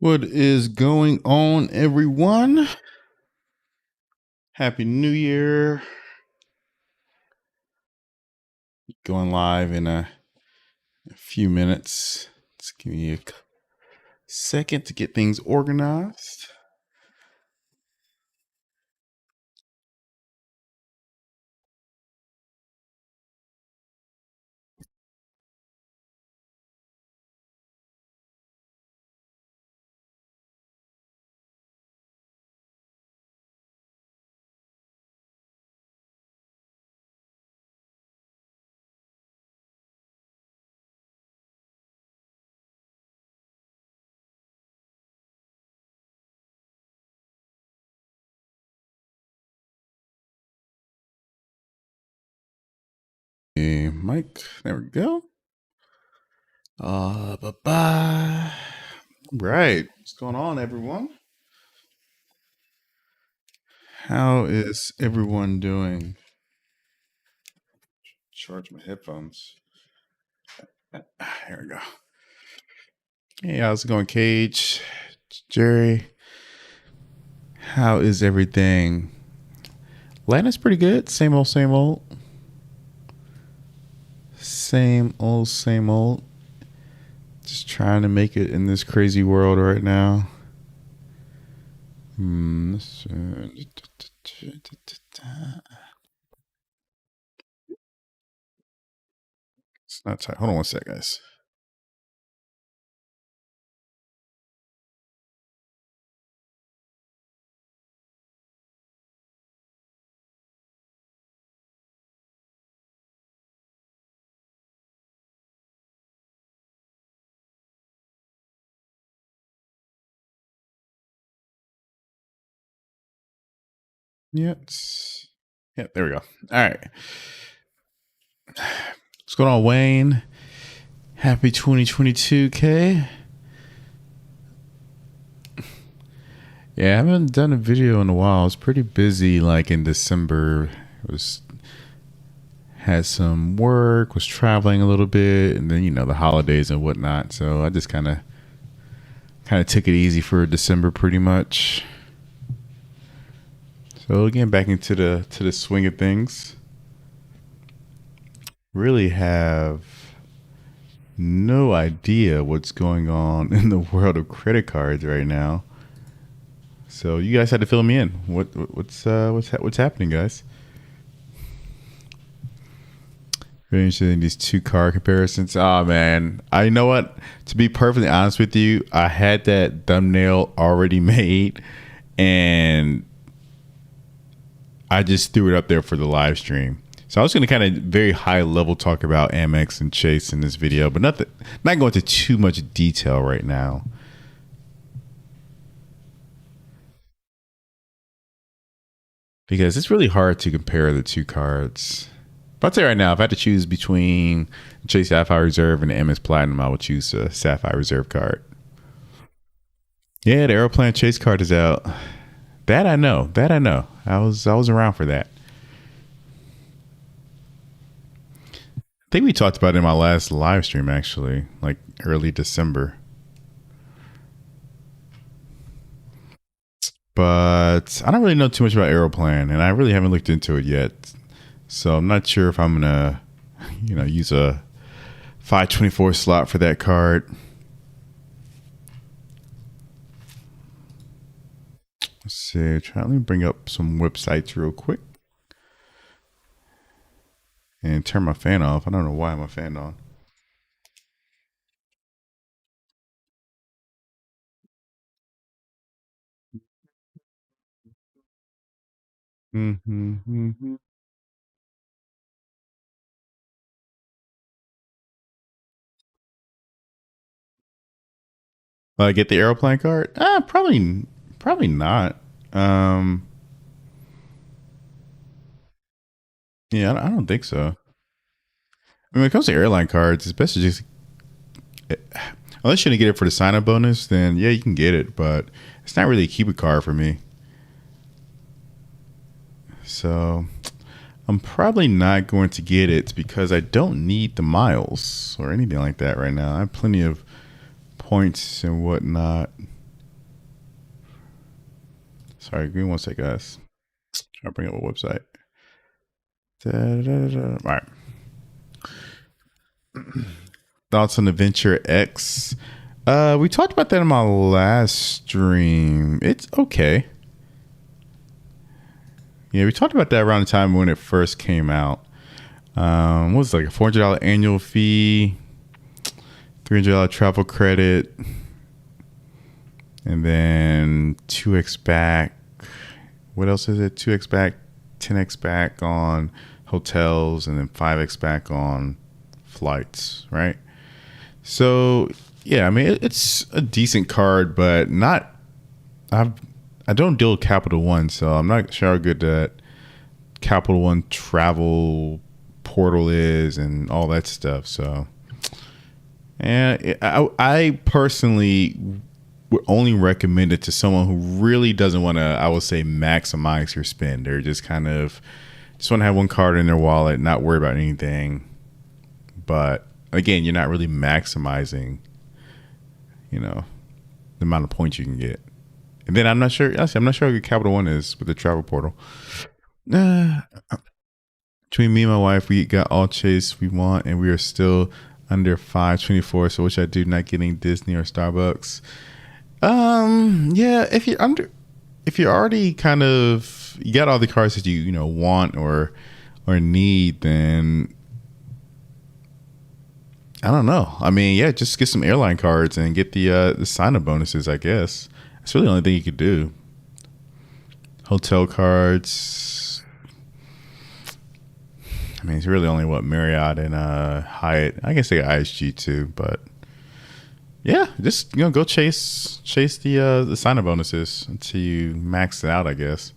What is going on, everyone? Happy New Year. Going live in a few minutes. Let's give me a second to get things organized. Hey, Mike, there we go. Bye-bye. Right. What's going on, everyone? How is everyone doing? Charge my headphones. Here we go. Hey, how's it going, Cage? Jerry? How is everything? Atlanta's pretty good. Same old, same old. Same old, same old. Just trying to make it in this crazy world right now. It's not tight. Hold on one sec, guys. Yes. Yeah, there we go. All right. What's going on, Wayne? Happy 2022, K. Yeah, I haven't done a video in a while. I was pretty busy, like in December. Had some work, was traveling a little bit, and then the holidays and whatnot. So I just kind of took it easy for December, pretty much. So again, back into the swing of things. Really have no idea what's going on in the world of credit cards right now. So you guys had to fill me in. What's happening, guys? Very interested in these two car comparisons. Oh man, I know what. To be perfectly honest with you, I had that thumbnail already made, and I just threw it up there for the live stream. So I was going to kind of very high level talk about Amex and Chase in this video, but not going into too much detail right now. Because it's really hard to compare the two cards. But I'll tell you right now, if I had to choose between Chase Sapphire Reserve and the Amex Platinum, I would choose the Sapphire Reserve card. Yeah, the Aeroplan Chase card is out. That I know. I was around for that. I think we talked about it in my last live stream, actually, like early December. But I don't really know too much about Aeroplan, and I really haven't looked into it yet. So I'm not sure if I'm gonna, use a 524 slot for that card. Let's see. Let me bring up some websites real quick and turn my fan off. I don't know why my fan on. Mm-hmm. Get the Aeroplan card? Probably not. Yeah, I don't think so. I mean, when it comes to airline cards, especially just unless you're gonna get it for the sign-up bonus, then yeah, you can get it. But it's not really a keep it card for me. So I'm probably not going to get it because I don't need the miles or anything like that right now. I have plenty of points and whatnot. Sorry, give me one sec, guys. Trying to bring up a website. All right. Thoughts on the Venture X? We talked about that in my last stream. It's okay. Yeah, we talked about that around the time when it first came out. What was it, like a $400 annual fee, $300 travel credit, and then 2x back. What else is it? 2x back, 10x back on hotels, and then 5x back on flights, right? So yeah, I mean it's a decent card, but not. I don't deal with Capital One, so I'm not sure how good that Capital One travel portal is and all that stuff. So, and I personally would only recommend it to someone who really doesn't want to, I would say, maximize your spend. They're just kind of just want to have one card in their wallet, not worry about anything. But again, you're not really maximizing, the amount of points you can get. And then I'm not sure how good Capital One is with the travel portal. Between me and my wife, we got all Chase we want, and we are still under 524. So, which I do not getting Disney or Starbucks. Yeah, if you're already kind of, you got all the cards that you want or need, then I don't know. I mean, yeah, just get some airline cards and get the sign-up bonuses, I guess. That's really the only thing you could do. Hotel cards. I mean, it's really only Marriott and Hyatt. I guess they got ISG too, but yeah, just go chase the sign-up bonuses until you max it out, I guess.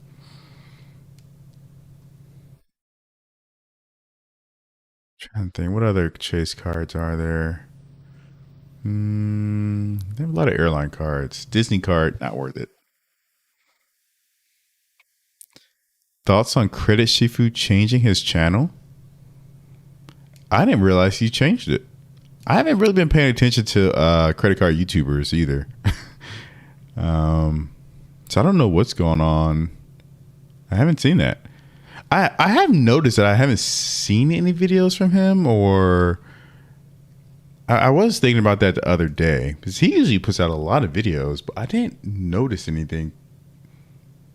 Trying to think, what other chase cards are there? They have a lot of airline cards. Disney card, not worth it. Thoughts on Credit Shifu changing his channel? I didn't realize he changed it. I haven't really been paying attention to credit card YouTubers either. So I don't know what's going on. I haven't seen that. I have noticed that I haven't seen any videos from him, or I was thinking about that the other day because he usually puts out a lot of videos, but I didn't notice anything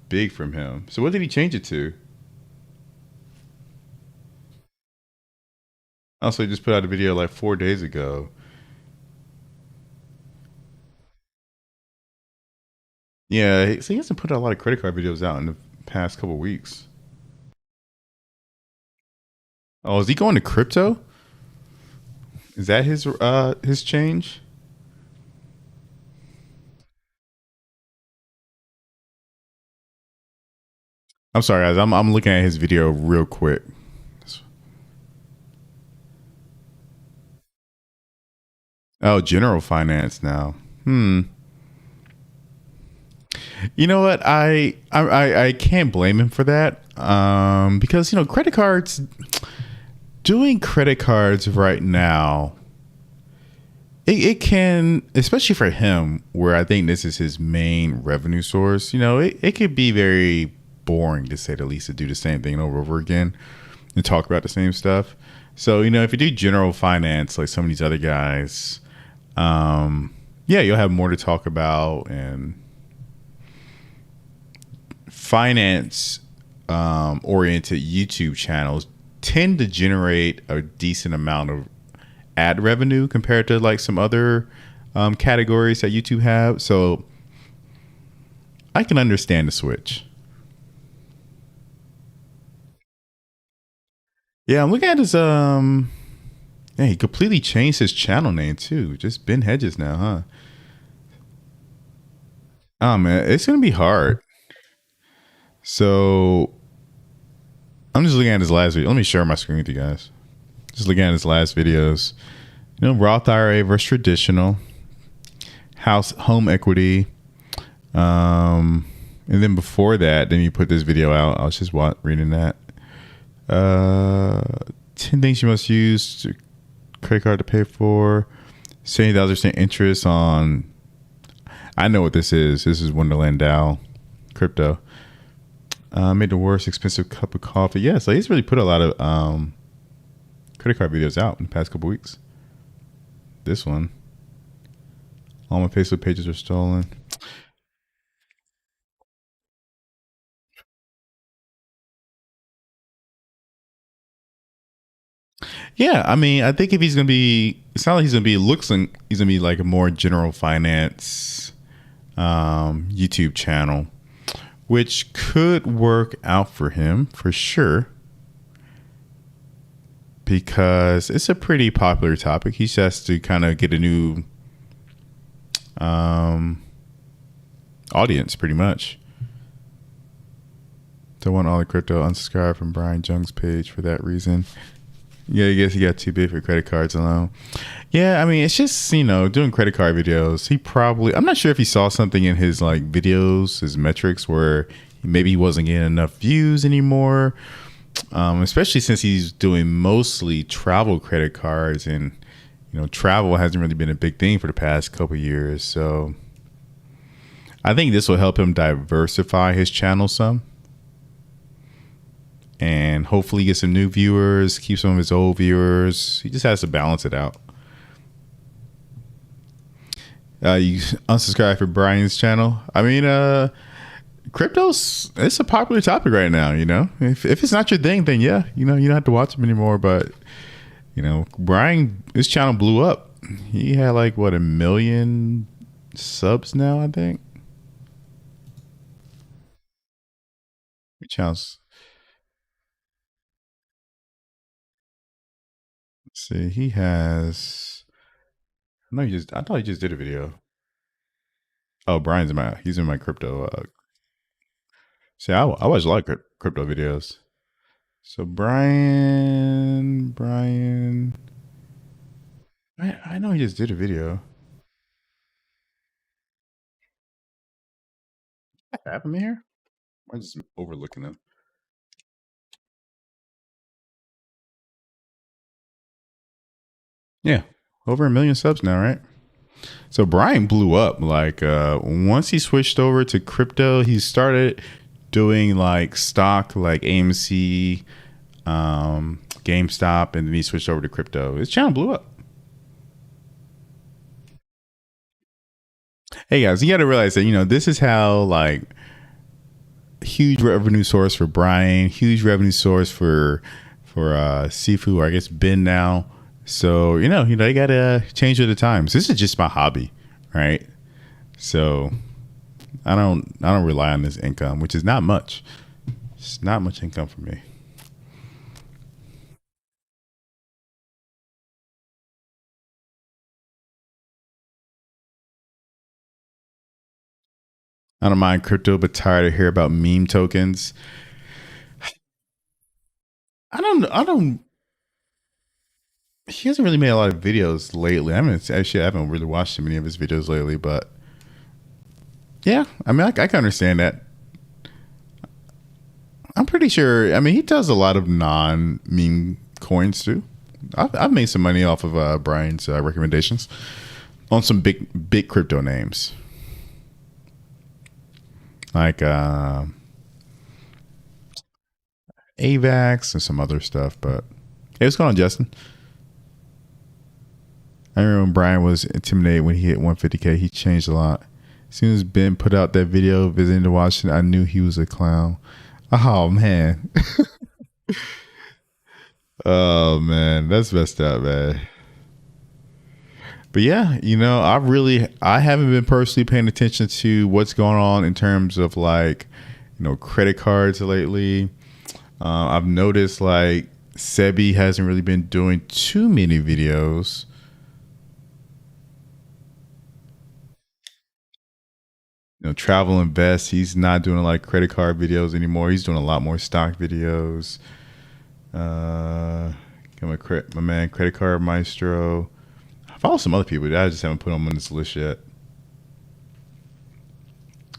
big from him. So what did he change it to? Also, he just put out a video like 4 days ago. Yeah, so he hasn't put out a lot of credit card videos out in the past couple weeks. Oh, is he going to crypto? Is that his change? I'm sorry, guys. I'm looking at his video real quick. Oh, general finance now. You know what? I can't blame him for that. Because credit cards, doing credit cards right now, it can, especially for him, where I think this is his main revenue source. It could be very boring, to say the least, to do the same thing over and over again and talk about the same stuff. So if you do general finance like some of these other guys, yeah, you'll have more to talk about. And finance oriented YouTube channels tend to generate a decent amount of ad revenue compared to like some other categories that YouTube have. So I can understand the switch. Yeah, I'm looking at his yeah, he completely changed his channel name too. Just Ben Hedges now, huh? Oh man, it's gonna be hard. So I'm just looking at his last video. Let me share my screen with you guys. Just looking at his last videos. Roth IRA versus traditional, home equity. And then before that, then you put this video out. I was just reading that. 10 things you must use to credit card to pay for. 70,000% interest on. I know what this is. This is Wonderland Dow crypto. Made the worst expensive cup of coffee. Yeah, so he's really put a lot of credit card videos out in the past couple weeks. This one, all my Facebook pages are stolen. Yeah, I mean, I think if he's gonna be, it's not like he's gonna be looks like he's gonna be like a more general finance YouTube channel, which could work out for him for sure because it's a pretty popular topic. He just has to kind of get a new um, audience, pretty much. Don't want all the crypto. Unsubscribe from Brian Jung's page for that reason. Yeah, I guess he got too big for credit cards alone. Yeah, I mean, it's just, doing credit card videos. He probably, I'm not sure if he saw something in his like videos, his metrics, where maybe he wasn't getting enough views anymore. Especially since he's doing mostly travel credit cards, and travel hasn't really been a big thing for the past couple of years. So I think this will help him diversify his channel some, and hopefully get some new viewers, keep some of his old viewers. He just has to balance it out. You unsubscribe for Brian's channel. I mean, crypto's, it's a popular topic right now. If it's not your thing, then yeah, you don't have to watch him anymore. But Brian, his channel blew up. He had like what, 1 million subs now, I think. Which channels? Let's see. He has. No, I thought he just did a video. Oh, he's in my crypto. See, I watch a lot of crypto videos. So Brian, I know he just did a video. I have him here. I'm just overlooking them. Yeah, over 1 million subs now, right? So Brian blew up. Like once he switched over to crypto, he started doing like stock, like AMC, GameStop, and then he switched over to crypto. His channel blew up. Hey guys, you got to realize that this is how like huge revenue source for Brian, huge revenue source for Sifu, or I guess Ben now. So you gotta change with the times. This is just my hobby, right? So I don't rely on this income, which is not much. It's not much income for me. I don't mind crypto, but tired of hear about meme tokens. I don't. He hasn't really made a lot of videos lately. I haven't really watched too many of his videos lately, but yeah, I mean, I can understand that. I'm pretty sure. I mean, he does a lot of non-meme coins too. I've made some money off of Brian's recommendations on some big crypto names like AVAX and some other stuff. But hey, what's going on, Justin? I remember when Brian was intimidated when he hit 150K. He changed a lot. As soon as Ben put out that video visiting to Washington, I knew he was a clown. Oh man. Oh man, that's messed up, man. But yeah, I haven't been personally paying attention to what's going on in terms of like, credit cards lately. I've noticed like Sebi hasn't really been doing too many videos. Travel Invest, he's not doing a lot of credit card videos anymore. He's doing a lot more stock videos. My man, Credit Card Maestro. I follow some other people. I just haven't put them on this list yet.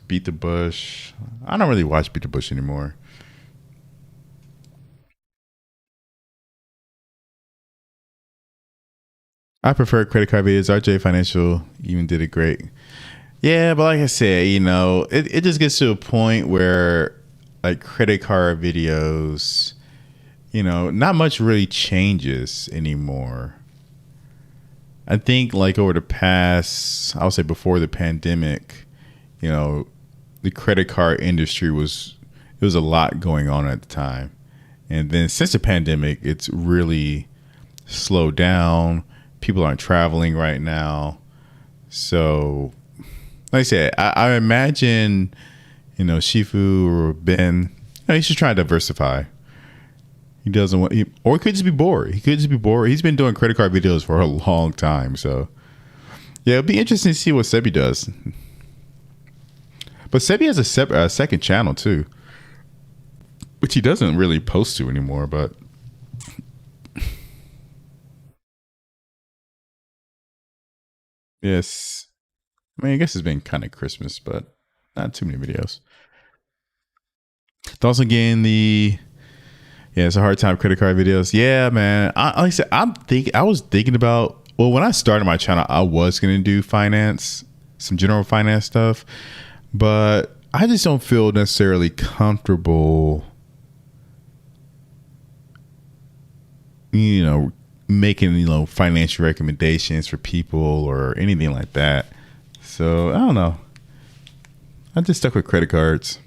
Beat the Bush. I don't really watch Beat the Bush anymore. I prefer credit card videos. RJ Financial even did it great. Yeah, but like I said, it just gets to a point where like credit card videos, not much really changes anymore. I think like over the past, I would say before the pandemic, you know, the credit card industry was it was a lot going on at the time. And then since the pandemic, it's really slowed down. People aren't traveling right now. So, like I said, I imagine, Shifu or Ben, he should try to diversify. He doesn't want, or he could just be bored. He could just be bored. He's been doing credit card videos for a long time. So, yeah, it'll be interesting to see what Sebi does. But Sebi has a second channel too, which he doesn't really post to anymore. But yes, I mean, I guess it's been kind of Christmas, but not too many videos. Thoughts again, yeah, it's a hard time credit card videos. Yeah, man. Like I said, I was thinking about, well, when I started my channel, I was gonna do finance, some general finance stuff, but I just don't feel necessarily comfortable, you know, making financial recommendations for people or anything like that. So I don't know. I just stuck with credit cards.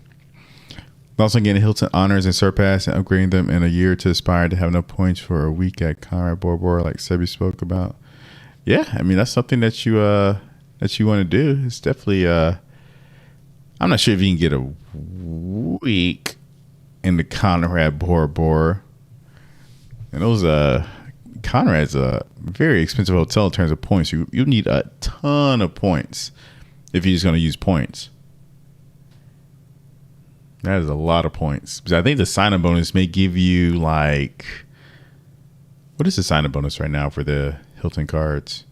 Also getting Hilton honors and surpass and upgrading them in a year to aspire to have enough points for a week at Conrad Bora Bora, like Sebi spoke about. Yeah, I mean that's something that you want to do. It's definitely I'm not sure if you can get a week in the Conrad Bora Bora. And those Conrad's a very expensive hotel in terms of points. You need a ton of points if you're just going to use points. That is a lot of points. Because I think the sign-up bonus may give you like, what is the sign-up bonus right now for the Hilton cards?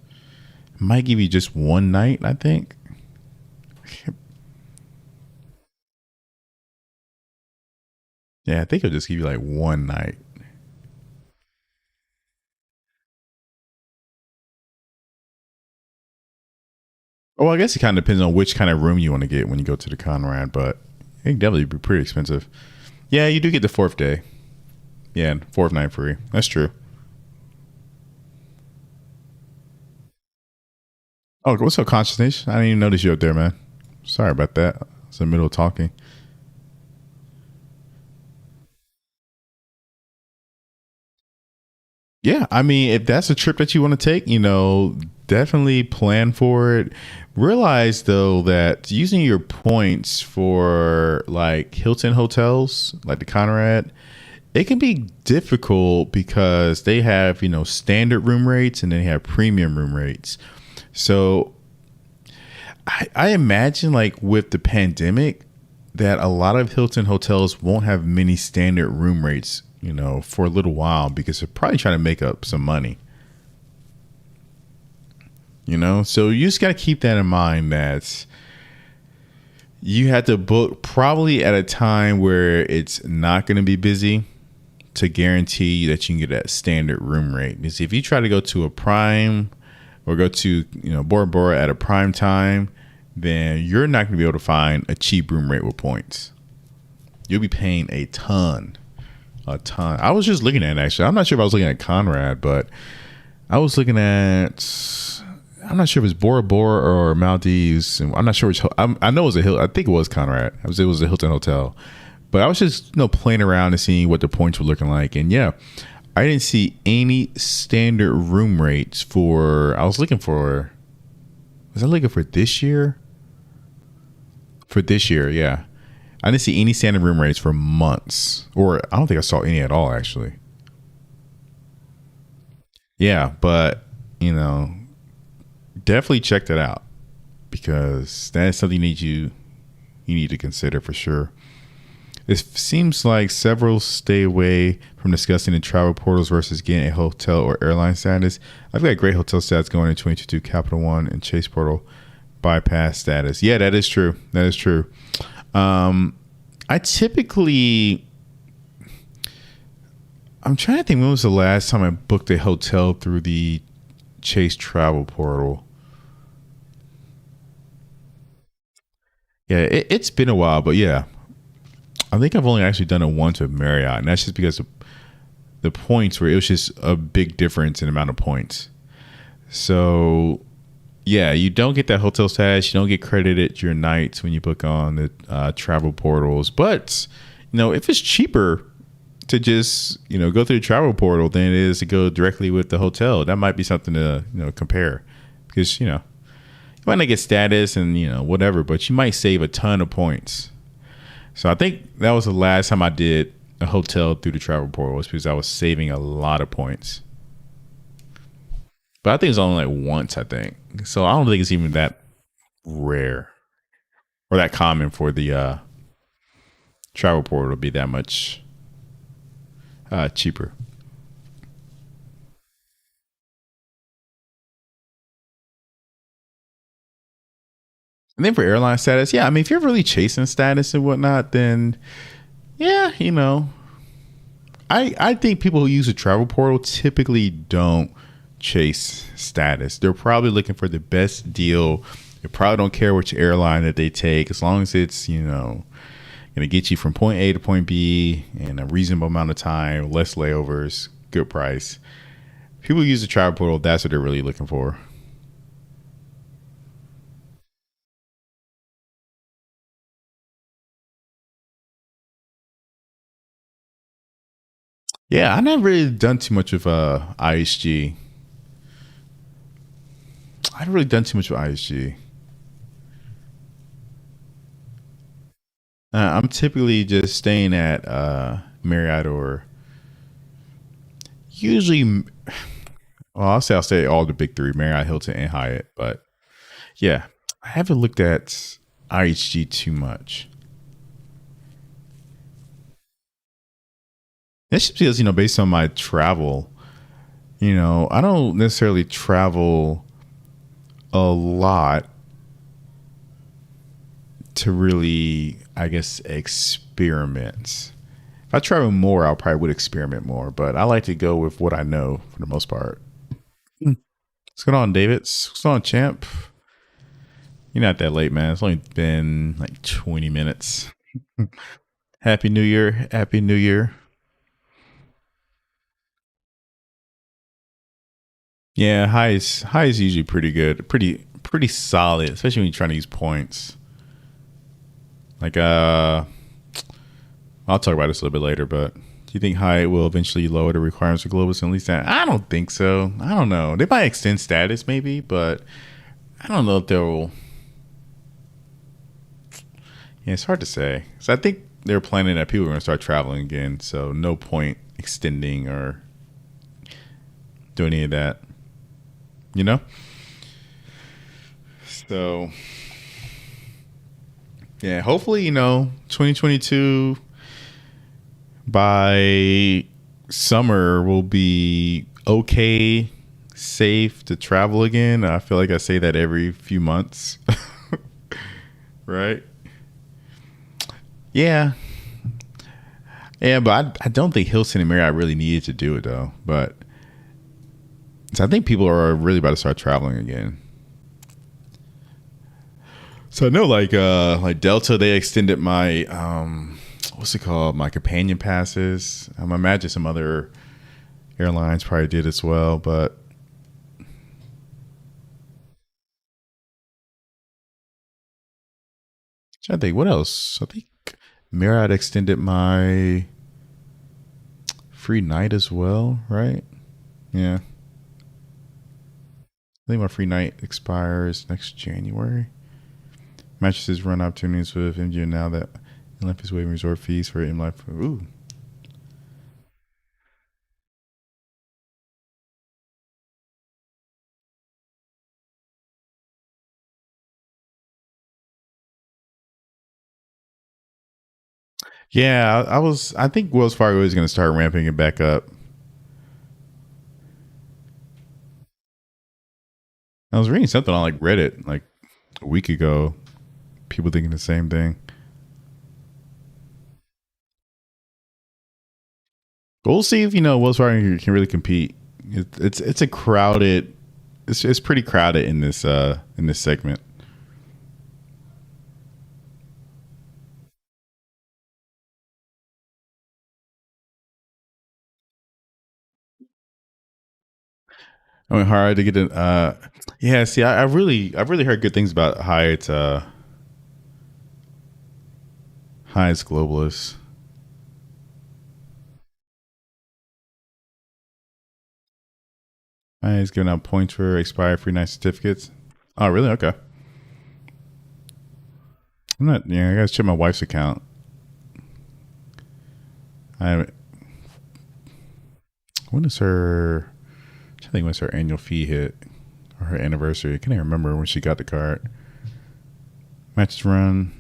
It might give you just one night, I think. Yeah, I think it'll just give you like one night. Oh, I guess it kind of depends on which kind of room you want to get when you go to the Conrad, but it can definitely be pretty expensive. Yeah, you do get the fourth day. Yeah, fourth night free. That's true. Oh, what's up, Consciousness? I didn't even notice you up there, man. Sorry about that. I was in the middle of talking. Yeah, I mean, if that's a trip that you want to take, definitely plan for it. Realize though that using your points for like Hilton hotels, like the Conrad, it can be difficult because they have, standard room rates and then they have premium room rates. So I imagine like with the pandemic that a lot of Hilton hotels won't have many standard room rates, for a little while because they're probably trying to make up some money. So you just got to keep that in mind that you had to book probably at a time where it's not going to be busy to guarantee that you can get that standard room rate. Because if you try to go to a prime or go to, Bora Bora at a prime time, then you're not going to be able to find a cheap room rate with points. You'll be paying a ton. A ton. I was just looking at it, actually. I'm not sure if I was looking at Conrad, but I was looking at, I'm not sure if it's Bora Bora or Maldives. I'm not sure which. I know it was a Hilton. I think it was Conrad. It was a Hilton hotel. But I was just playing around and seeing what the points were looking like, and yeah, I didn't see any standard room rates for. I was looking for. Was I looking for this year? For this year, yeah, I didn't see any standard room rates for months, or I don't think I saw any at all, actually. Yeah, but definitely check that out because that is something you need to consider for sure. It seems like several stay away from discussing the travel portals versus getting a hotel or airline status. I've got great hotel stats going in 2022 Capital One and Chase Portal bypass status. Yeah, that is true. That is true. I typically, I'm trying to think when was the last time I booked a hotel through the Chase travel portal. Yeah, it's been a while, but yeah, I think I've only actually done it once with Marriott, and that's just because of the points where it was just a big difference in amount of points. So yeah, you don't get that hotel status. You don't get credited your nights when you book on the travel portals. But if it's cheaper to just go through the travel portal than it is to go directly with the hotel, that might be something to compare because you might not get status and whatever, but you might save a ton of points. So I think that was the last time I did a hotel through the travel portal was because I was saving a lot of points. But I think it's only like once, I think. So I don't think it's even that rare or that common for the travel portal to be that much cheaper. And then for airline status, yeah, I mean, if you're really chasing status and whatnot, then yeah, I think people who use a travel portal typically don't chase status. They're probably looking for the best deal. They probably don't care which airline that they take as long as it's going to get you from point A to point B in a reasonable amount of time, less layovers, good price. People who use the travel portal. That's what they're really looking for. Yeah, I never really done too much of IHG. I haven't really done too much with ISG. I'm typically just staying at Marriott or usually, well, I'll stay at all the big three: Marriott, Hilton, and Hyatt. But yeah, I haven't looked at IHG too much. That's just because based on my travel, I don't necessarily travel a lot to really, I guess, experiment. If I travel more, I'll probably would experiment more, but I like to go with what I know for the most part. What's going on, David? What's going on, champ? You're not that late, man. It's only been like 20 minutes. Happy New Year. Happy New Year. Yeah, high is usually pretty good. Pretty solid, especially when you're trying to use points. Like I'll talk about this a little bit later, but do you think Hyatt will eventually lower the requirements for global and least that? I don't think so. I don't know. They might extend status maybe, but I don't know if they'll. Yeah, it's hard to say. So I think they're planning that people are going to start traveling again. So no point extending or doing any of that. You know. So yeah, hopefully 2022 by summer will be okay, safe to travel again. I feel like I say that every few months, right? Yeah, yeah, but I don't think Hilton and Marriott really needed to do it though. But so I think people are really about to start traveling again. So I know like Delta, they extended my what's it called, my companion passes. I imagine some other airlines probably did as well, but I think what else? I think Marriott extended my free night as well, right? Yeah, I think my free night expires next January. Mattresses run opportunities with MGM now that MLF is waiving resort fees for MLF. Ooh. Yeah, I think Wells Fargo is going to start ramping it back up. I was reading something on like Reddit like a week ago. People thinking the same thing. But we'll see if Wells Fargo can really compete. It's a crowded. It's pretty crowded in this segment. I went hard to get it. Yeah. See, I really heard good things about Hyatt's Globalist. Hyatt's giving out points for expired free night certificates. Oh, really? Okay. I'm not. Yeah, I gotta check my wife's account. I when is her? I think when's her annual fee hit or her anniversary? I can't even remember when she got the card. Matches run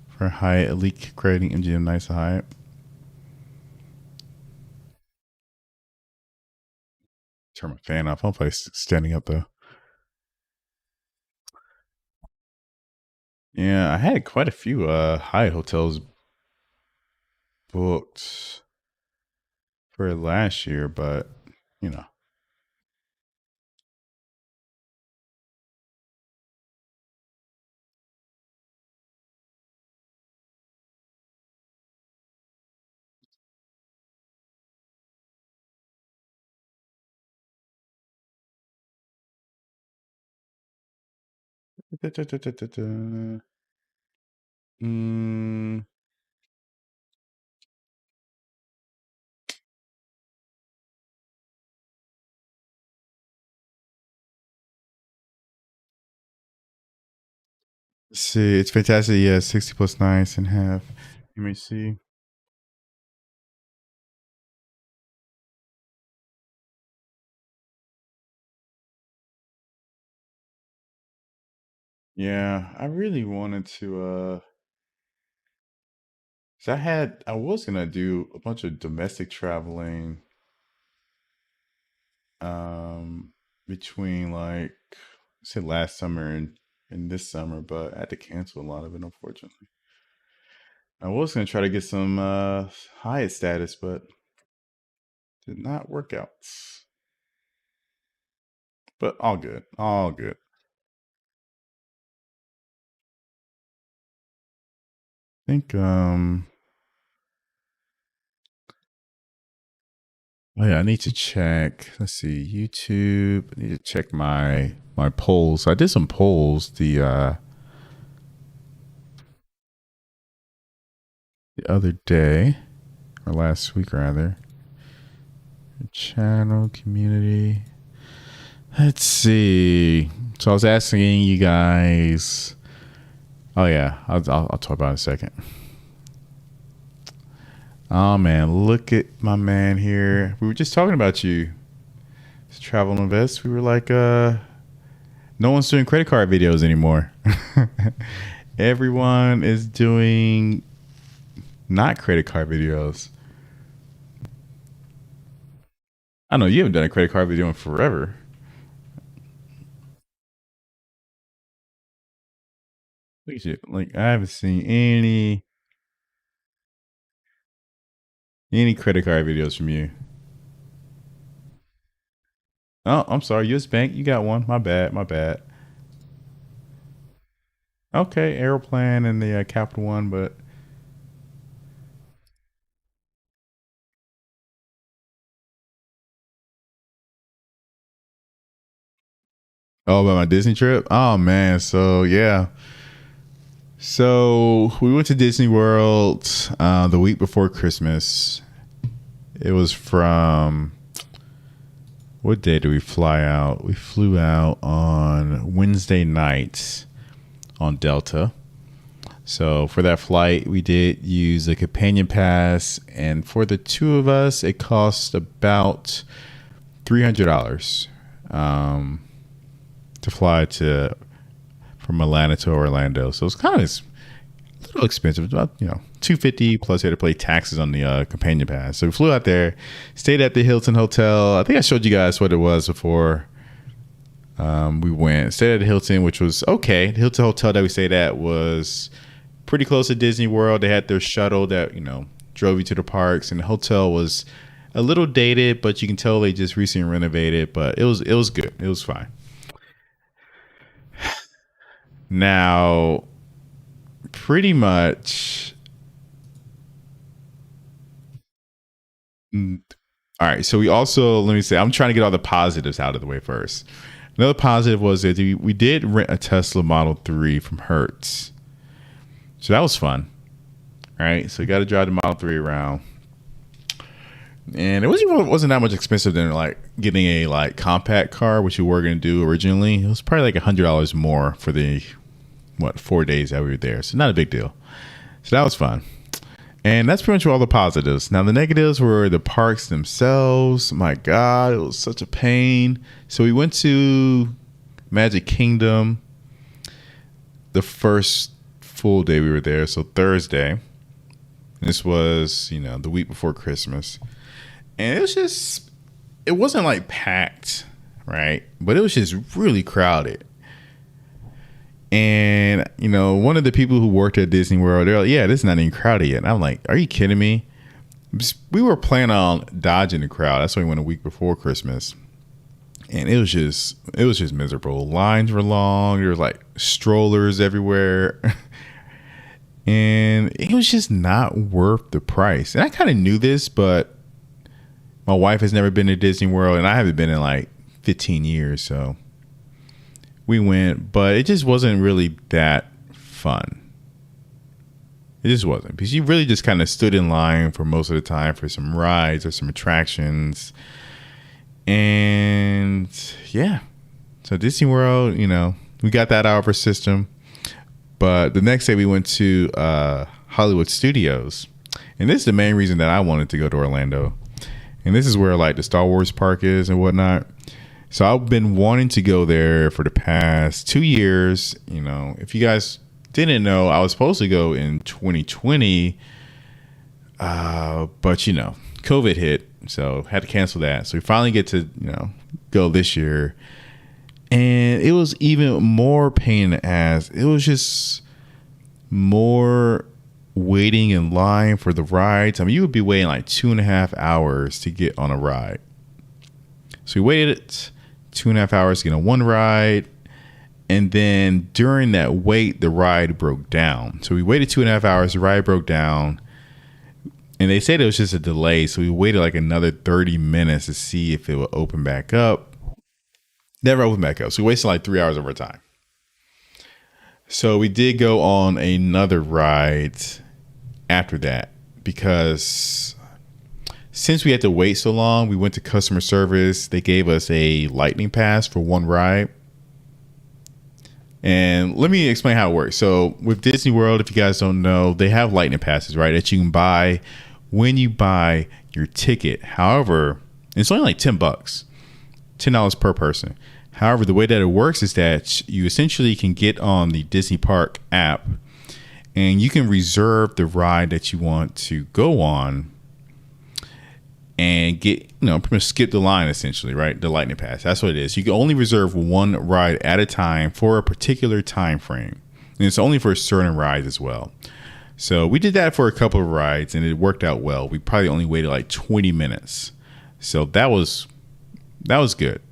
for Hyatt Elite crediting MGM Nights at Hyatt. Turn my fan off. Hopefully, it's standing up though. Yeah, I had quite a few Hyatt hotels booked for last year, but you know. Mm, let's see, it's fantastic. Yeah, 60 plus nights and half. Let me see. Yeah, I really wanted to. So I was gonna do a bunch of domestic traveling, um, between like say last summer and this summer, but I had to cancel a lot of it unfortunately. I was gonna try to get some Hyatt status, but did not work out. But all good, all good. I think oh yeah, I need to check. Let's see, YouTube. I need to check my polls. I did some polls the other day or last week rather. Channel community. Let's see. So I was asking you guys. Oh yeah, I'll talk about it in a second. Oh man, look at my man here. We were just talking about you. It's Travel and Invest. We were like, no one's doing credit card videos anymore. Everyone is doing not credit card videos. I know you haven't done a credit card video in forever. Look at you. Like I haven't seen any credit card videos from you. Oh, I'm sorry. US Bank, you got one. My bad. My bad. Okay, Aeroplan and the Capital One, but oh, about my Disney trip. Oh man, so yeah, so we went to Disney World the week before Christmas. It was from what day did we fly out? We flew out on Wednesday night on Delta. So for that flight, we did use a companion pass, and for the two of us, it cost about $300 um, to fly to from Atlanta to Orlando. So it's kind of a little expensive, about 250 plus you had to pay taxes on the companion pass. So we flew out there, stayed at the Hilton Hotel. I think I showed you guys what it was before we went. Stayed at the Hilton, which was okay. The Hilton Hotel that we stayed at was pretty close to Disney World. They had their shuttle that drove you to the parks, and the hotel was a little dated, but you can tell they just recently renovated. But it was good. It was fine. Now, pretty much All right. So we also, let me say, I'm trying to get all the positives out of the way first. Another positive was that we did rent a Tesla Model 3 from Hertz. So that was fun. All right. So we got to drive the Model 3 around. And it wasn't that much expensive than like getting a like compact car, which we were going to do originally. It was probably like $100 more for the 4 days that we were there. So not a big deal. So that was fun. And that's pretty much all the positives. Now the negatives were the parks themselves. My God, it was such a pain. So we went to Magic Kingdom the first full day we were there. So Thursday. This was, the week before Christmas. And it wasn't like packed, right? But it was just really crowded. And, one of the people who worked at Disney World, they're like, yeah, this is not even crowded yet. And I'm like, are you kidding me? We were planning on dodging the crowd. That's why we went a week before Christmas. And it was just miserable. Lines were long. There was like strollers everywhere. And it was just not worth the price. And I kind of knew this, but my wife has never been to Disney World, and I haven't been in like 15 years. So we went, but it just wasn't really that fun. It just wasn't, because you really just kind of stood in line for most of the time for some rides or some attractions. And yeah, so Disney World, we got that out of our system. But the next day we went to Hollywood Studios. And this is the main reason that I wanted to go to Orlando. And this is where like the Star Wars park is and whatnot. So I've been wanting to go there for the past 2 years. If you guys didn't know, I was supposed to go in 2020. But COVID hit. So had to cancel that. So we finally get to, go this year. And it was even more pain in the ass. It was just more waiting in line for the rides. I mean, you would be waiting like 2.5 hours to get on a ride. So we waited 2.5 hours to get on one ride. And then during that wait, the ride broke down. So we waited 2.5 hours. The ride broke down. And they said it was just a delay. So we waited like another 30 minutes to see if it would open back up. Never opened back up. So we wasted like 3 hours of our time. So we did go on another ride after that, because since we had to wait so long, we went to customer service. They gave us a lightning pass for one ride. And let me explain how it works. So with Disney World, if you guys don't know, they have lightning passes, right, that you can buy when you buy your ticket. However, it's only like $10, $10 per person. However, the way that it works is that you essentially can get on the Disney Park app and you can reserve the ride that you want to go on and get, pretty much skip the line essentially, right? The lightning pass. That's what it is. You can only reserve one ride at a time for a particular time frame. And it's only for certain rides as well. So we did that for a couple of rides and it worked out well. We probably only waited like 20 minutes. So that was good.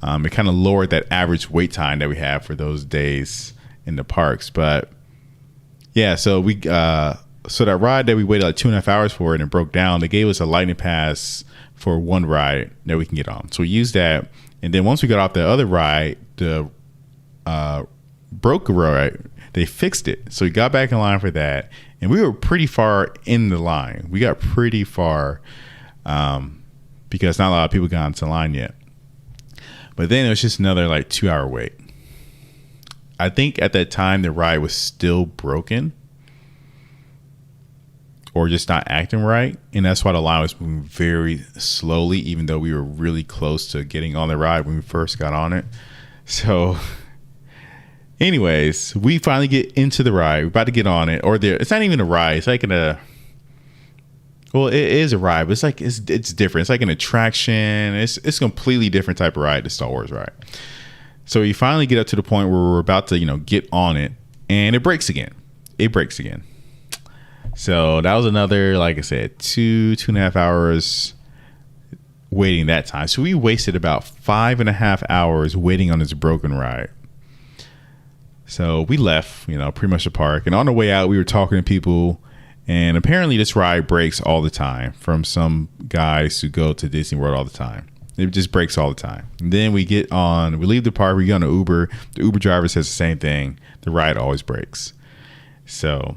It kind of lowered that average wait time that we have for those days in the parks. But yeah, so so that ride that we waited like 2.5 hours for and it broke down, they gave us a lightning pass for one ride that we can get on. So we used that. And then once we got off the other ride, the broke ride, they fixed it. So we got back in line for that. And we were pretty far in the line. We got pretty far because not a lot of people got into line yet. But then it was just another like 2 hour wait. I think at that time the ride was still broken or just not acting right. And that's why the line was moving very slowly, even though we were really close to getting on the ride when we first got on it. So anyways, we finally get into the ride. We're about to get on it. It's not even a ride. It's like well, it is a ride, but it's different. It's like an attraction. It's a completely different type of ride, the Star Wars ride. So you finally get up to the point where we're about to, get on it, and it breaks again. So that was another, like I said, 2.5 hours waiting that time. So we wasted about 5.5 hours waiting on this broken ride. So we left, pretty much the park. And on the way out, we were talking to people. And apparently this ride breaks all the time from some guys who go to Disney World all the time. It just breaks all the time. And then we leave the park, we get on an Uber. The Uber driver says the same thing. The ride always breaks. So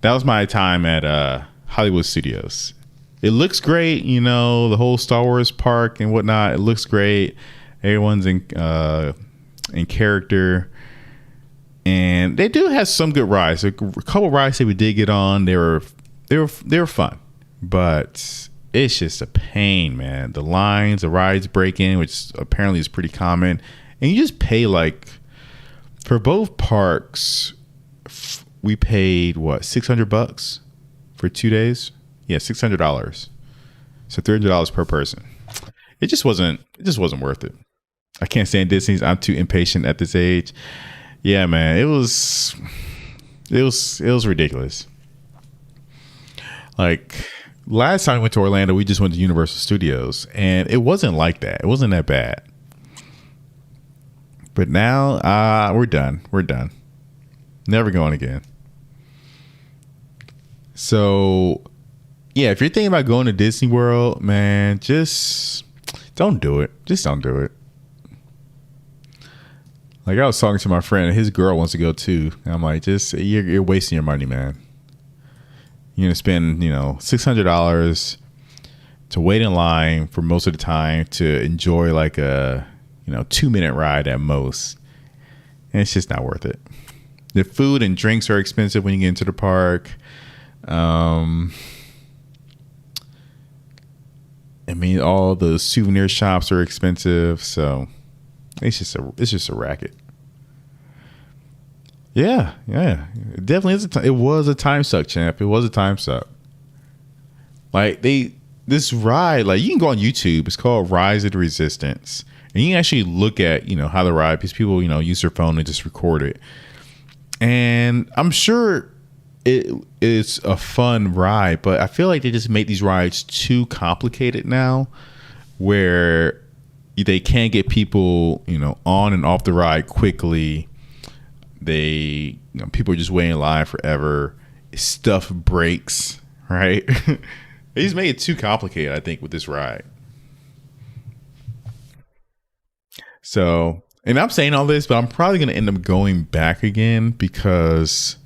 that was my time at Hollywood Studios. It looks great, the whole Star Wars park and whatnot. It looks great. Everyone's in character. And they do have some good rides. A couple rides that we did get on, they were fun, but it's just a pain, man. The lines, the rides breaking, which apparently is pretty common, and you just pay for both parks. We paid what, $600 for 2 days? Yeah, $600. So $300 per person. It just wasn't worth it. I can't stand Disney's. I'm too impatient at this age. Yeah, man, it was ridiculous. Like last time I went to Orlando, we just went to Universal Studios, and it wasn't like that. It wasn't that bad. But now, we're done. We're done. Never going again. So, yeah, if you're thinking about going to Disney World, man, just don't do it. Just don't do it. Like I was talking to my friend, and his girl wants to go too. And I'm like, you're wasting your money, man. You're gonna spend, $600 to wait in line for most of the time to enjoy like a, 2-minute ride at most, and it's just not worth it. The food and drinks are expensive when you get into the park. All the souvenir shops are expensive, so. It's just a racket. Yeah. It definitely is. It was a time suck, champ. It was a time suck. Like this ride, like you can go on YouTube. It's called Rise of the Resistance, and you can actually look at how the ride, because people use their phone and just record it. And I'm sure it's a fun ride, but I feel like they just make these rides too complicated now, where they can't get people, on and off the ride quickly. People are just waiting in line forever. Stuff breaks, right? They just made it too complicated, I think, with this ride. So, and I'm saying all this, but I'm probably going to end up going back again because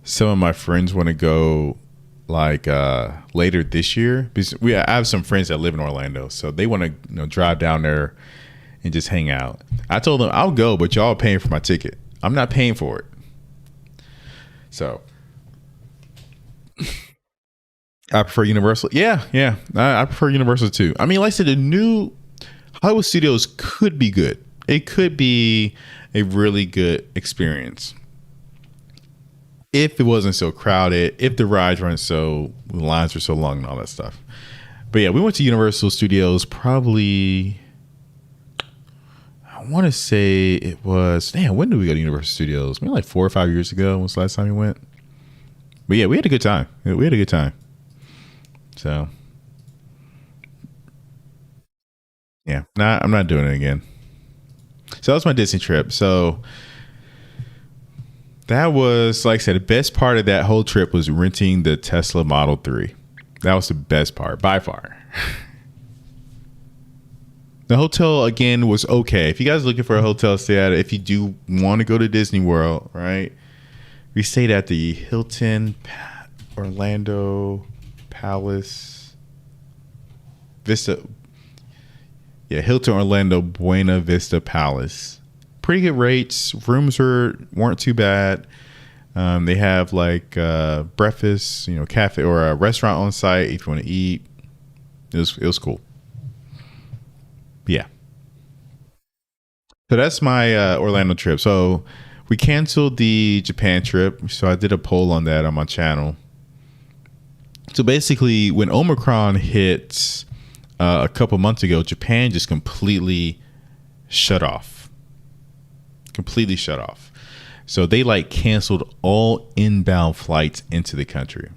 some of my friends want to go later this year, because I have some friends that live in Orlando, so they want to drive down there and just hang out. I told them I'll go, but y'all are paying for my ticket. I'm not paying for it. So I prefer Universal. Yeah, I prefer Universal too. I mean, like I said, the new Hollywood Studios could be good. It could be a really good experience if it wasn't so crowded, if the rides weren't the lines were so long and all that stuff. But yeah, we went to Universal Studios probably, I want to say it was, when did we go to Universal Studios? Maybe like 4 or 5 years ago was the last time we went. But yeah, we had a good time. So yeah, I'm not doing it again. So that was my Disney trip. So that was, like I said, the best part of that whole trip was renting the Tesla Model 3. That was the best part, by far. The hotel, again, was okay. If you guys are looking for a hotel to stay at, if you do want to go to Disney World, right? We stayed at the Hilton Orlando Palace Vista. Yeah, Hilton Orlando Buena Vista Palace. Pretty good rates. Rooms weren't too bad. They have breakfast, cafe or a restaurant on site if you want to eat. It was cool. Yeah. So that's my Orlando trip. So we canceled the Japan trip. So I did a poll on that on my channel. So basically, when Omicron hit a couple months ago, Japan just completely shut off. So they canceled all inbound flights into the country.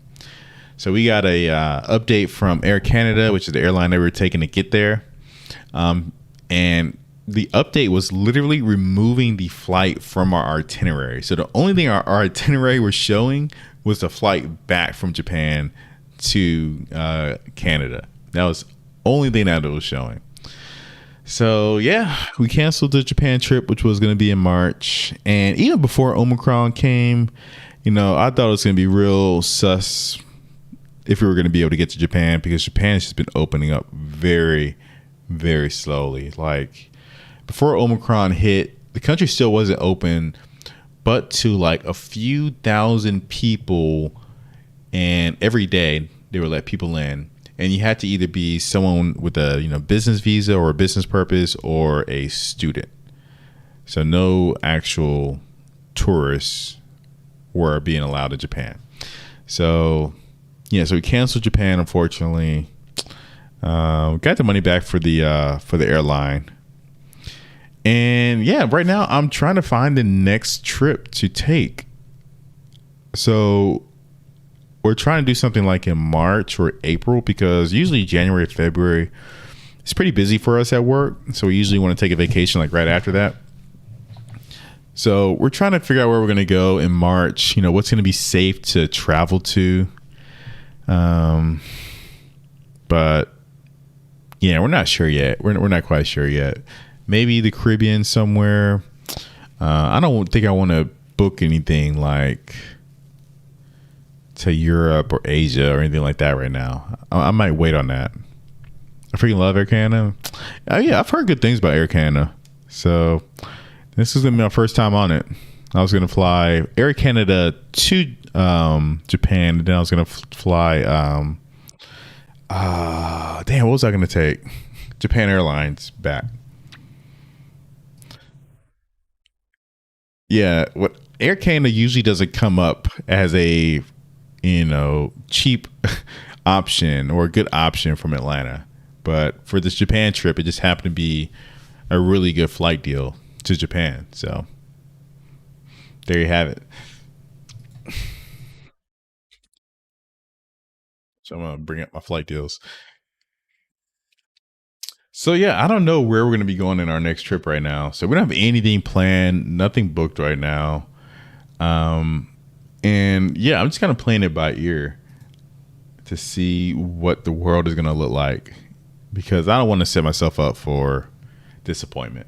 So we got a update from Air Canada, which is the airline that we were taking to get there. And the update was literally removing the flight from our itinerary. So the only thing our itinerary was showing was the flight back from Japan to Canada. That was only thing that it was showing. So yeah, we canceled the Japan trip, which was going to be in March. And even before Omicron came, I thought it was going to be real sus if we were going to be able to get to Japan, because Japan has just been opening up very, very slowly. Like before Omicron hit, the country still wasn't open, but to like a few thousand people, and every day they would let people in, and you had to either be someone with a business visa or a business purpose or a student. So no actual tourists were being allowed to Japan. So yeah, so we canceled Japan, unfortunately. Got the money back for the airline. And yeah, right now I'm trying to find the next trip to take. So we're trying to do something like in March or April, because usually January, February, it's pretty busy for us at work. So we usually want to take a vacation like right after that. So we're trying to figure out where we're going to go in March. What's going to be safe to travel to. But yeah, we're not sure yet. We're not quite sure yet. Maybe the Caribbean somewhere. I don't think I want to book anything like to Europe or Asia or anything like that right now. I might wait on that. I freaking love Air Canada. Yeah, I've heard good things about Air Canada. So this is gonna be my first time on it. I was gonna fly Air Canada to Japan, and then I was gonna fly. Damn, what was I gonna take? Japan Airlines back. Yeah, what Air Canada usually doesn't come up as a cheap option or a good option from Atlanta. But for this Japan trip, it just happened to be a really good flight deal to Japan. So there you have it. So I'm going to bring up my flight deals. So yeah, I don't know where we're going to be going in our next trip right now. So we don't have anything planned, nothing booked right now. And yeah, I'm just kind of playing it by ear to see what the world is going to look like, because I don't want to set myself up for disappointment.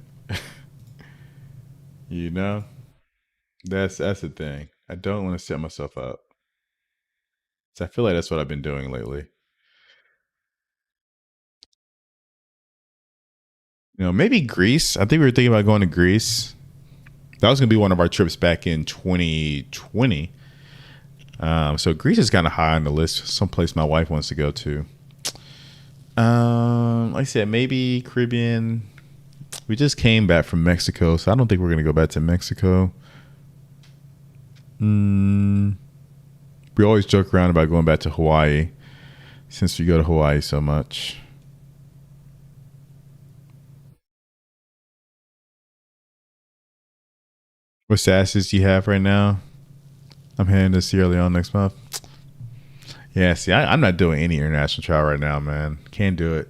you know, that's the thing. I don't want to set myself up. So I feel like that's what I've been doing lately. Maybe Greece. I think we were thinking about going to Greece. That was going to be one of our trips back in 2020. So Greece is kind of high on the list. Someplace my wife wants to go to. Like I said, maybe Caribbean. We just came back from Mexico, so I don't think we're going to go back to Mexico. We always joke around about going back to Hawaii, since we go to Hawaii so much. What statuses do you have right now? I'm heading to Sierra Leone next month. Yeah, see, I'm not doing any international travel right now, man. Can't do it.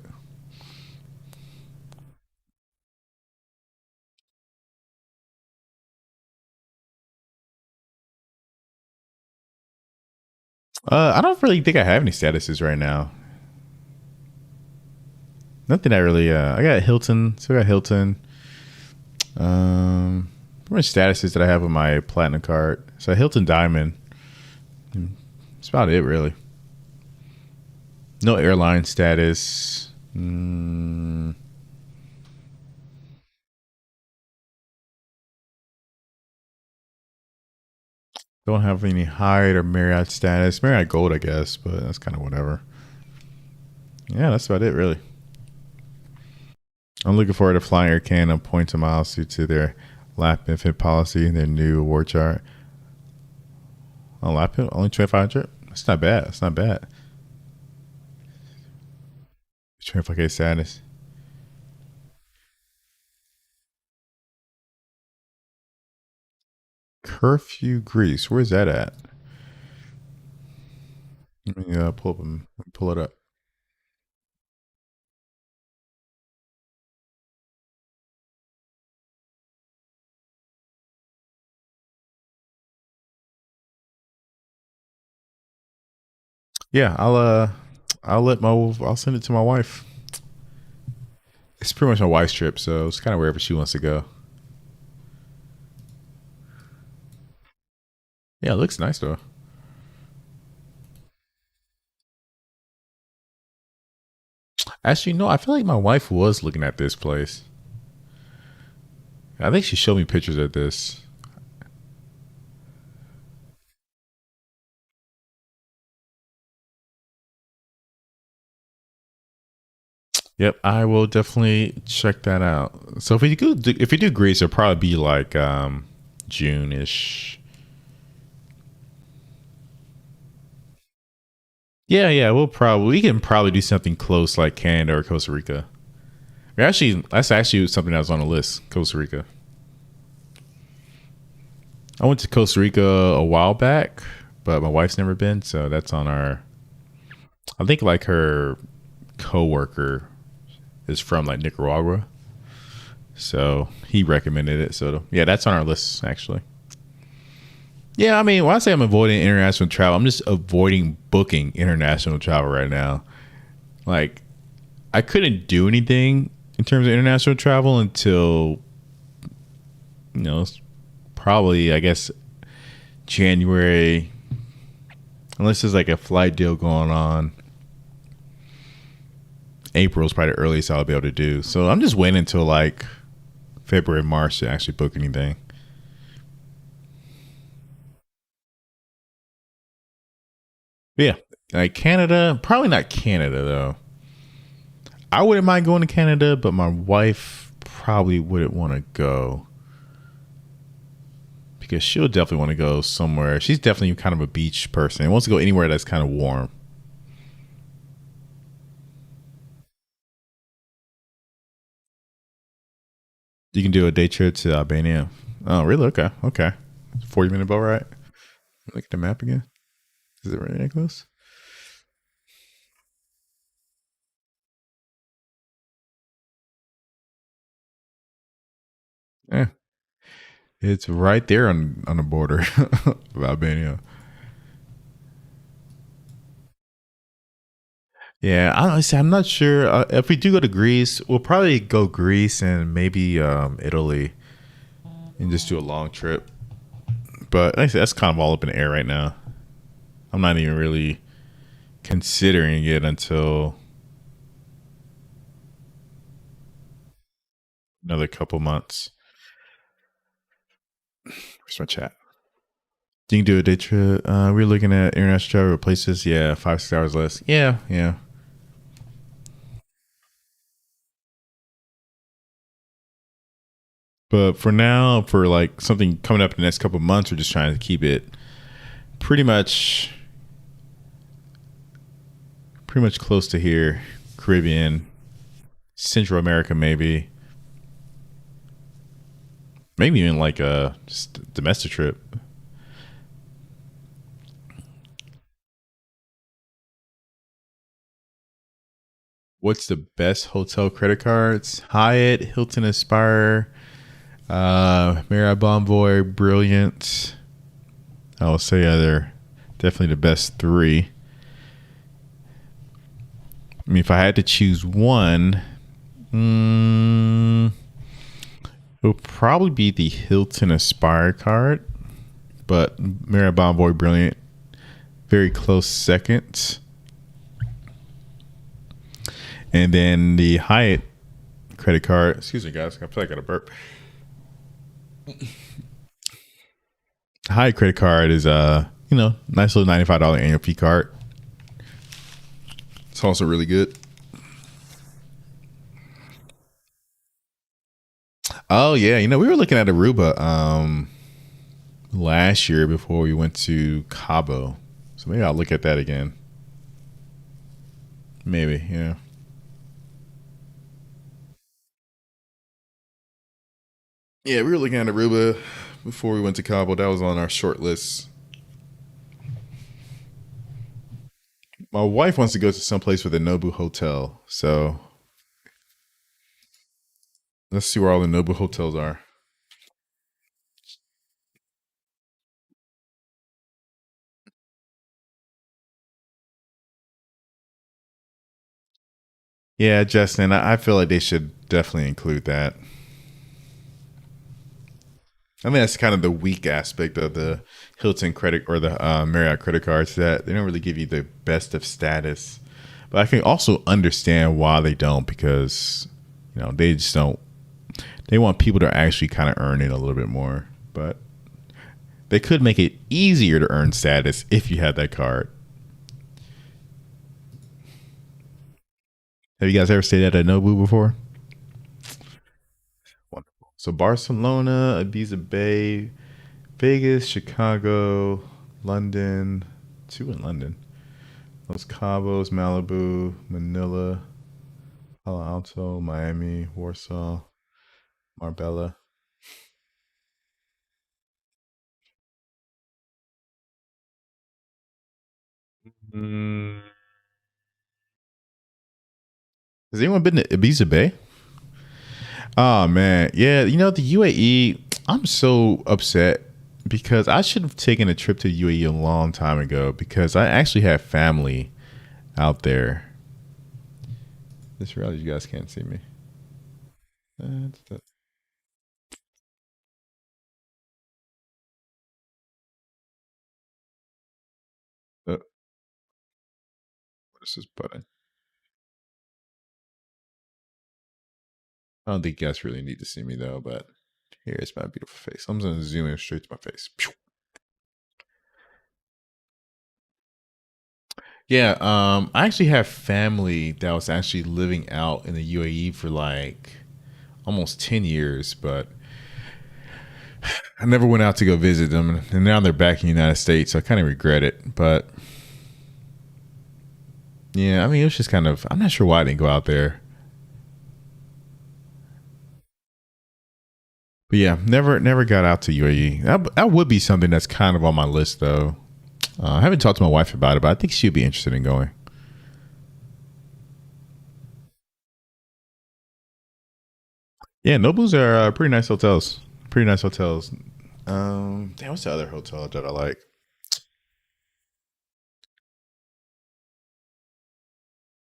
I don't really think I have any statuses right now. Nothing I really. I got Hilton. Still got Hilton. How much statuses that I have with my platinum card? So Hilton Diamond. That's about it, really. No airline status. Don't have any Hyatt or Marriott status. Marriott Gold, I guess, but that's kind of whatever. Yeah, that's about it, really. I'm looking forward to flying Air Canada points and miles due to their lap benefit policy and their new award chart. On lap only 2,500. That's not bad. That's not bad. 25K status. Curfew, Greece. Where's that at? Let me pull it up. Yeah, I'll send it to my wife. It's pretty much my wife's trip, so it's kind of wherever she wants to go. Yeah, it looks nice though. Actually, no, I feel like my wife was looking at this place. I think she showed me pictures of this. Yep, I will definitely check that out. So if we do Greece, it'll probably be like June ish. Yeah, yeah, we can probably do something close like Canada or Costa Rica. Actually, that's actually something that was on the list. Costa Rica. I went to Costa Rica a while back, but my wife's never been, so that's on our. I think like her coworker is from like Nicaragua, so he recommended it. So yeah, that's on our list actually. Yeah, I mean, when I say I'm avoiding international travel, I'm just avoiding booking international travel right now. Like, I couldn't do anything in terms of international travel until, you know, probably, I guess, January, unless there's like a flight deal going on. April is probably the earliest I'll be able to do. So I'm just waiting until like February, March to actually book anything. But yeah, like Canada, probably not Canada though. I wouldn't mind going to Canada, but my wife probably wouldn't want to go because she'll definitely want to go somewhere. She's definitely kind of a beach person and wants to go anywhere that's kind of warm. You can do a day trip to Albania. Oh, really? Okay. Okay. 40-minute boat ride. Look at the map again. Is it really that close? Yeah. It's right there on the border of Albania. Yeah, honestly, I'm not sure. If we do go to Greece, we'll probably go Greece and maybe Italy and just do a long trip. But like I said, that's kind of all up in the air right now. I'm not even really considering it until another couple months. Where's my chat? You can do a day trip. We're looking at international travel places. Yeah, 5 6 hours less. Yeah, yeah. But for now, for like something coming up in the next couple months, we're just trying to keep it pretty much, pretty much close to here, Caribbean, Central America, maybe even like a just domestic trip. What's the best hotel credit cards? Hyatt, Hilton, Aspire, Marriott Bonvoy, Brilliant. I will say they're definitely the best three. I mean, if I had to choose one, it would probably be the Hilton Aspire card, but Marriott Bonvoy, Brilliant, very close second. And then the Hyatt credit card. Excuse me, guys. I feel like I got a burp. Hyatt credit card is nice little $95 annual fee card. It's also really good. Oh yeah, we were looking at Aruba last year before we went to Cabo. So maybe I'll look at that again. Maybe, yeah. Yeah, we were looking at Aruba before we went to Cabo. That was on our short list. My wife wants to go to some place with a Nobu hotel. So let's see where all the Nobu hotels are. Yeah, Justin, I feel like they should definitely include that. I mean, that's kind of the weak aspect of the Hilton credit or the Marriott credit cards, that they don't really give you the best of status. But I can also understand why they don't, because they just don't. They want people to actually kind of earn it a little bit more. But they could make it easier to earn status if you had that card. Have you guys ever stayed at a Nobu before? Wonderful. So Barcelona, Ibiza Bay, Vegas, Chicago, London, two in London, Los Cabos, Malibu, Manila, Palo Alto, Miami, Warsaw, Marbella. Mm. Has anyone been to Ibiza Bay? Oh man, yeah. The UAE. I'm so upset because I should have taken a trip to UAE a long time ago, because I actually have family out there. Just realized you guys can't see me. What is this button? I don't think you guys really need to see me though, but here's my beautiful face. I'm just gonna zoom in straight to my face. Yeah, I actually have family that was actually living out in the UAE for like almost 10 years, but I never went out to go visit them. And now they're back in the United States, so I kind of regret it. But yeah, I mean, it was just kind of, I'm not sure why I didn't go out there. But yeah, never got out to UAE. That would be something that's kind of on my list, though. I haven't talked to my wife about it, but I think she'd be interested in going. Yeah, Nobles are pretty nice hotels. Pretty nice hotels. Damn, what's the other hotel that I like?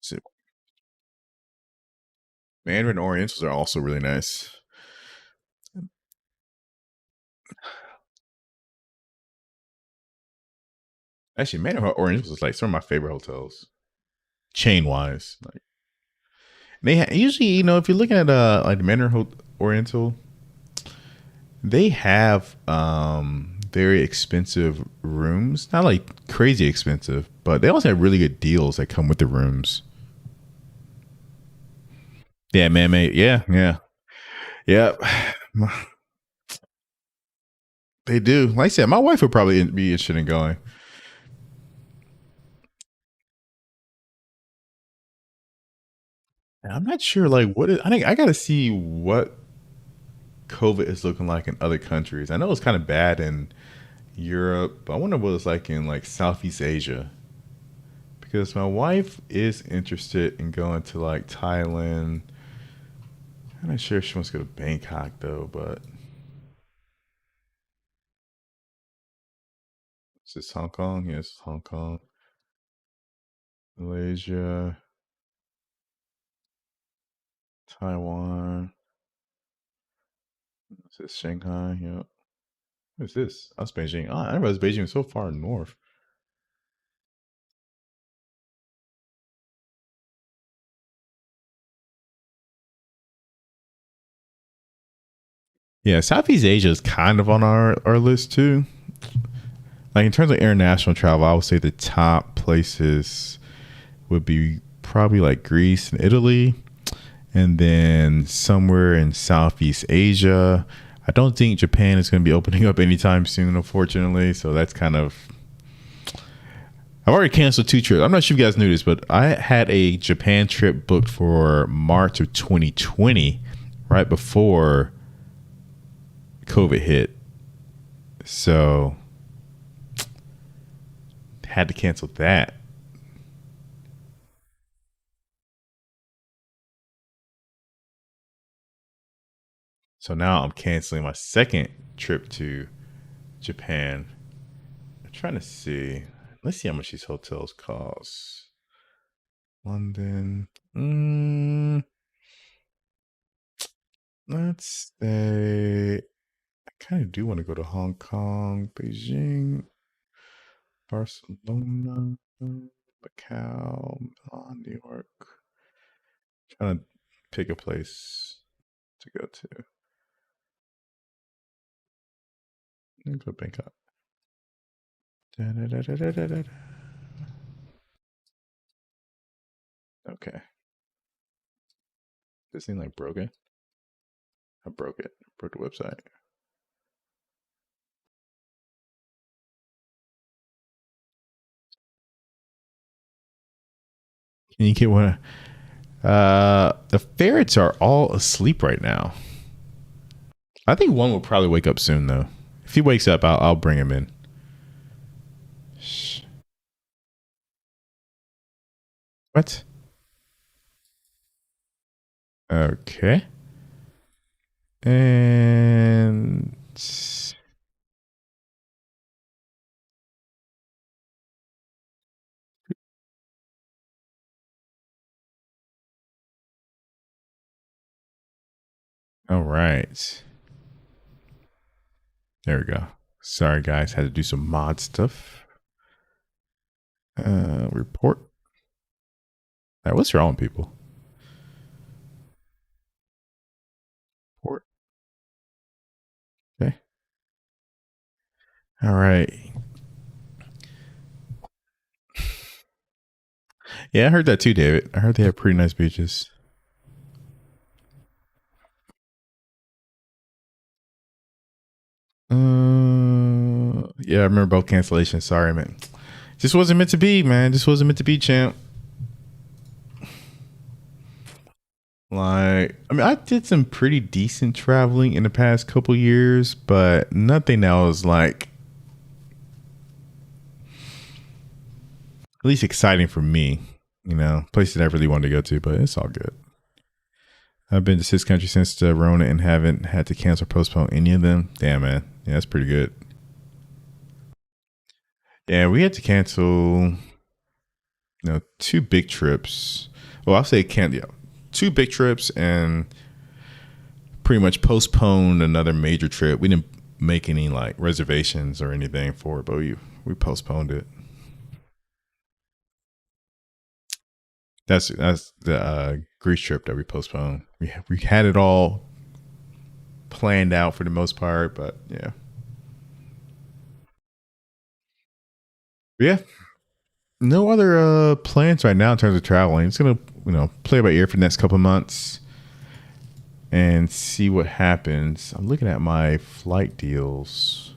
Is it Mandarin Orientals are also really nice. Actually, Mandarin Orientals is like some of my favorite hotels, chain wise. Like usually, if you're looking at like the Oriental, they have very expensive rooms. Not like crazy expensive, but they also have really good deals that come with the rooms. Yeah, man, mate. Yeah, yeah, yeah. They do. Like I said, my wife would probably be interested in going. And I'm not sure, like, I think I got to see what COVID is looking like in other countries. I know it's kind of bad in Europe, but I wonder what it's like in like Southeast Asia. Because my wife is interested in going to like Thailand. I'm not sure if she wants to go to Bangkok though, but is this Hong Kong? Yes, Hong Kong, Malaysia, Taiwan. Is this Shanghai? Yeah. What is this? That's Beijing. Oh, I didn't realize Beijing was so far north. Yeah, Southeast Asia is kind of on our list too. Like in terms of international travel, I would say the top places would be probably like Greece and Italy, and then somewhere in Southeast Asia. I don't think Japan is going to be opening up anytime soon, unfortunately. So that's kind of. I've already canceled two trips. I'm not sure if you guys knew this, but I had a Japan trip booked for March of 2020, right before COVID hit. So had to cancel that. So now I'm canceling my second trip to Japan. I'm trying to see. Let's see how much these hotels cost. London. let's say I kind of do want to go to Hong Kong, Beijing, Barcelona, Macau, Milan, New York. Trying to pick a place to go to. Let me go to Bangkok. Da-da-da-da-da-da-da. Okay. This thing like broke it. I broke it. Broke the website. Can you get one? The ferrets are all asleep right now. I think one will probably wake up soon, though. If he wakes up, I'll bring him in. Shh. What? Okay. And all right. There we go. Sorry, guys. Had to do some mod stuff. Report. All right, what's wrong, people? Report. Okay. All right. Yeah, I heard that too, David. I heard they have pretty nice beaches. Yeah, I remember both cancellations. Sorry, man. Just wasn't meant to be, man. Just wasn't meant to be, champ. Like, I mean, I did some pretty decent traveling in the past couple years, but nothing that was like at least exciting for me. You know, places I really wanted to go to, but it's all good. I've been to 6 countries since the Rona and haven't had to cancel or postpone any of them. Damn, man. Yeah, that's pretty good. Yeah, we had to cancel, 2 big trips. Well, I'll say yeah, 2 big trips and pretty much postponed another major trip. We didn't make any like reservations or anything for it, but we postponed it. That's the Greece trip that we postponed. We had it all planned out for the most part, but yeah. But yeah, no other plans right now in terms of traveling. It's gonna play by ear for the next couple of months and see what happens. I'm looking at my flight deals.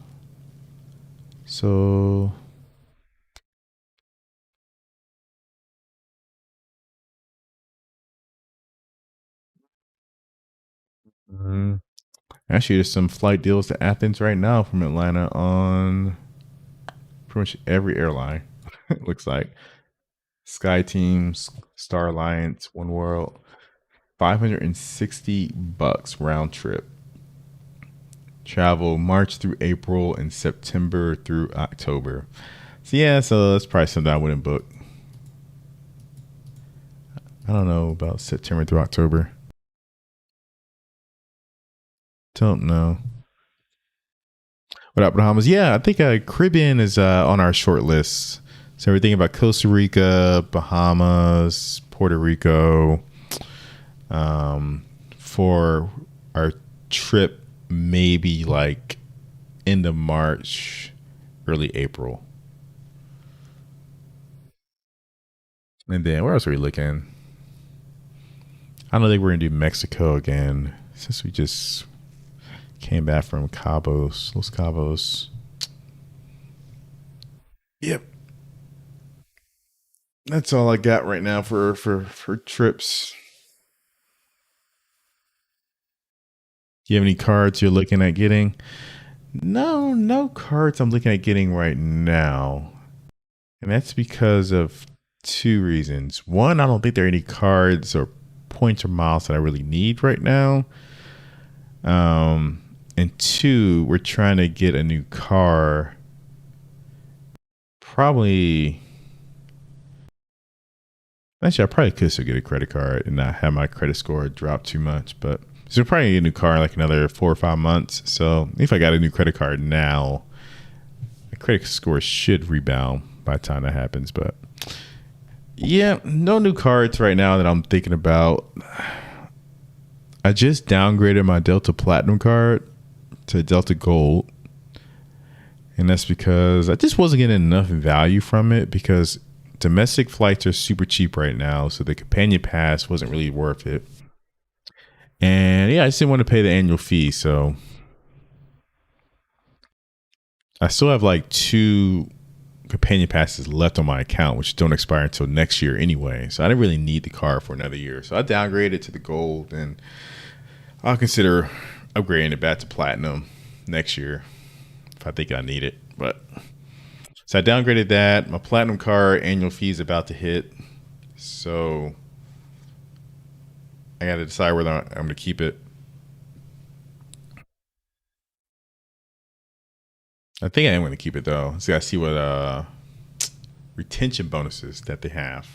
So mm, actually, there's some flight deals to Athens right now from Atlanta on pretty much every airline. It looks like Sky Teams, Star Alliance, One World. $560 round trip. Travel March through April and September through October. So yeah, so that's probably something I wouldn't book. I don't know about September through October. Don't know. What up, Bahamas? Yeah, I think Caribbean is on our short list. So we're thinking about Costa Rica, Bahamas, Puerto Rico, for our trip, maybe like end of March, early April. And then where else are we looking? I don't think we're gonna do Mexico again since we just came back from Los Cabos. Yep, that's all I got right now for trips. Do you have any cards you're looking at getting? No, no cards I'm looking at getting right now. And that's because of 2 reasons. One, I don't think there are any cards or points or miles that I really need right now. And 2, we're trying to get a new car. Probably. Actually, I probably could still get a credit card and not have my credit score drop too much. But So we'll probably get a new car in like another 4 or 5 months. So if I got a new credit card now, my credit score should rebound by the time that happens. But yeah, no new cards right now that I'm thinking about. I just downgraded my Delta Platinum card to Delta Gold. And that's because I just wasn't getting enough value from it because domestic flights are super cheap right now. So the companion pass wasn't really worth it. And yeah, I just didn't want to pay the annual fee. So I still have like two companion passes left on my account, which don't expire until next year anyway. So I didn't really need the car for another year. So I downgraded to the gold and I'll consider upgrading it back to platinum next year if I think I need it. But so I downgraded that. My platinum card annual fee is about to hit. So I got to decide whether I'm going to keep it. I think I am going to keep it though. So I see what retention bonuses that they have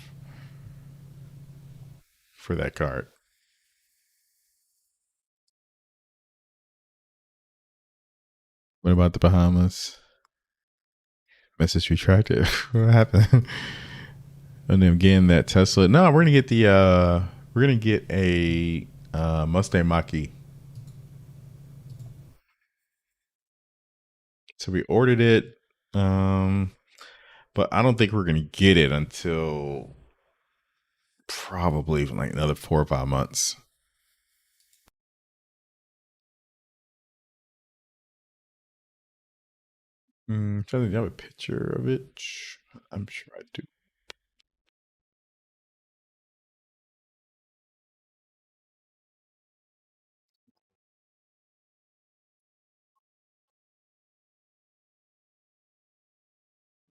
for that card. What about the Bahamas? Message retracted. What happened? And then again, that Tesla. No, we're gonna get a Mustang Mach-E. So we ordered it, um, but I don't think we're gonna get it until probably like another 4 or 5 months. Trying to have a picture of it. I'm sure I do.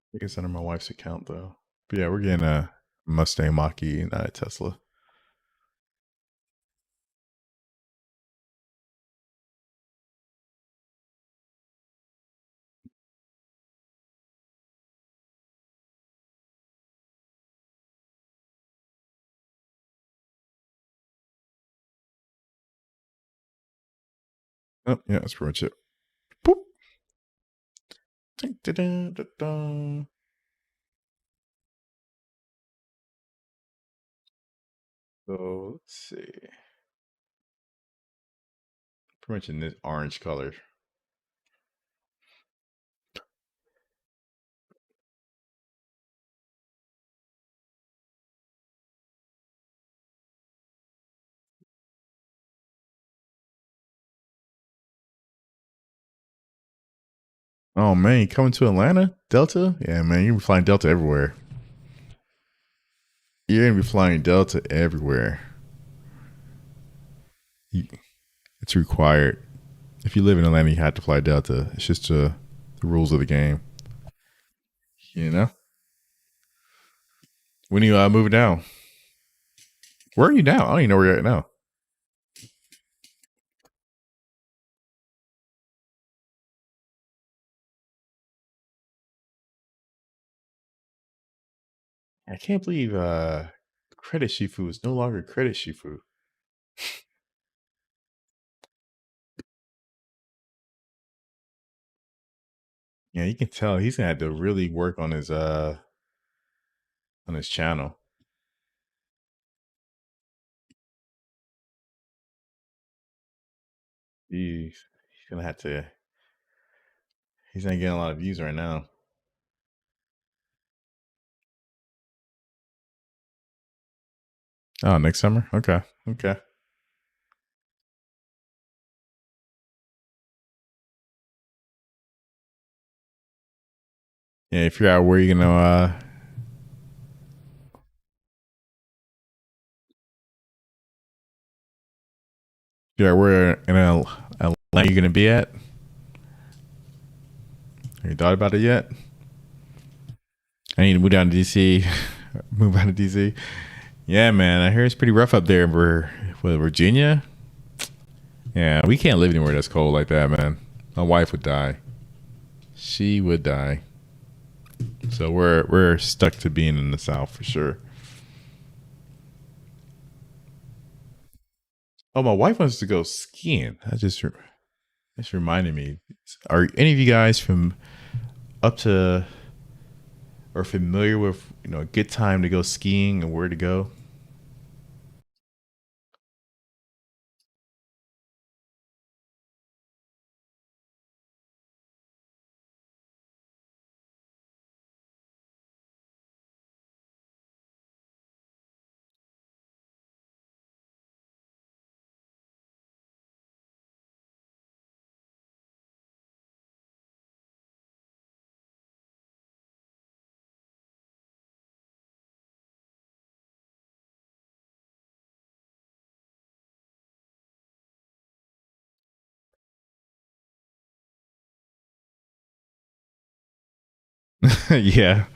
I think it's under my wife's account though. But yeah, we're getting a Mustang Mach-E, not a Tesla. Oh yeah, that's pretty much it. Boop. Dun-dun-dun-dun-dun. So let's see. Pretty much in this orange color. Oh man, you coming to Atlanta? Delta? Yeah, man, you're gonna be flying Delta everywhere. You're gonna be flying Delta everywhere. You, it's required. If you live in Atlanta, you have to fly Delta. It's just the rules of the game. You know? When are you moving down? Where are you now? I don't even know where you're at now. I can't believe Credit Shifu is no longer Credit Shifu. Yeah, you can tell he's gonna have to really work on his channel. He's gonna have to. He's not getting a lot of views right now. Oh, next summer? Okay. Okay. Yeah, if you're out where you gonna you're out where in Atlanta you gonna be at? Have you thought about it yet? I need to move down to DC. Move out of DC. Yeah, man. I hear it's pretty rough up there in Virginia. Yeah, we can't live anywhere that's cold like that, man. My wife would die. She would die. So we're stuck to being in the South for sure. Oh, my wife wants to go skiing. That's reminded me. Are any of you guys from up to or familiar with a good time to go skiing and where to go? Yeah,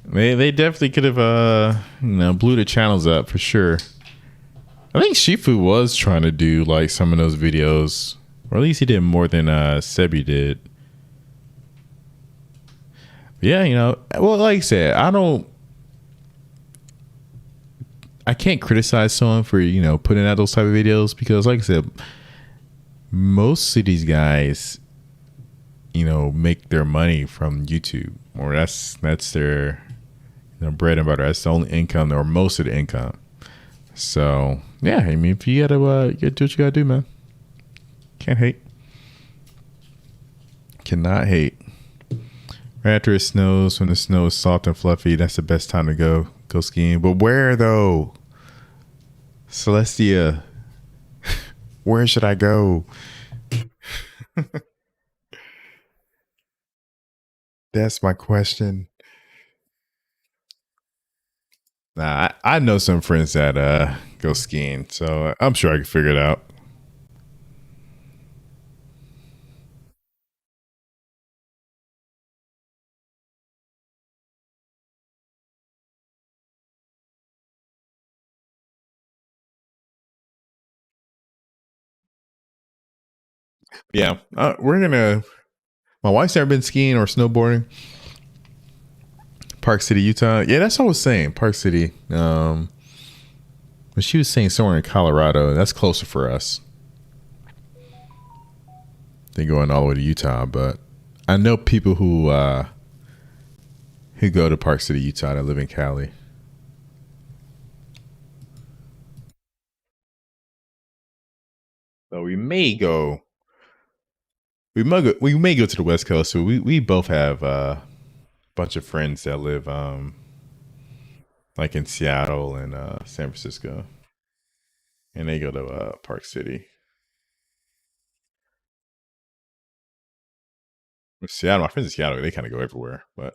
they definitely could have blew the channels up for sure. I think Shifu was trying to do like some of those videos, or at least he did more than Sebi did. Yeah, well, like I said, I can't criticize someone for putting out those type of videos because, like I said, most of these guys, make their money from YouTube, or that's their bread and butter. That's the only income, or most of the income. So yeah, I mean, if you gotta do what you gotta do, man. Can't hate. Cannot hate. Right after it snows, when the snow is soft and fluffy, that's the best time to go skiing. But where though, Celestia? Where should I go? That's my question. Nah, I know some friends that go skiing, so I'm sure I can figure it out. Yeah, we're gonna. My wife's never been skiing or snowboarding. Park City, Utah. Yeah, that's what I was saying. Park City. But she was saying somewhere in Colorado. That's closer for us than going all the way to Utah. But I know people who go to Park City, Utah, that live in Cali. So we may go. We may go to the West Coast. So we both have a bunch of friends that live like in Seattle and San Francisco, and they go to Park City. With Seattle, my friends in Seattle, they kind of go everywhere. But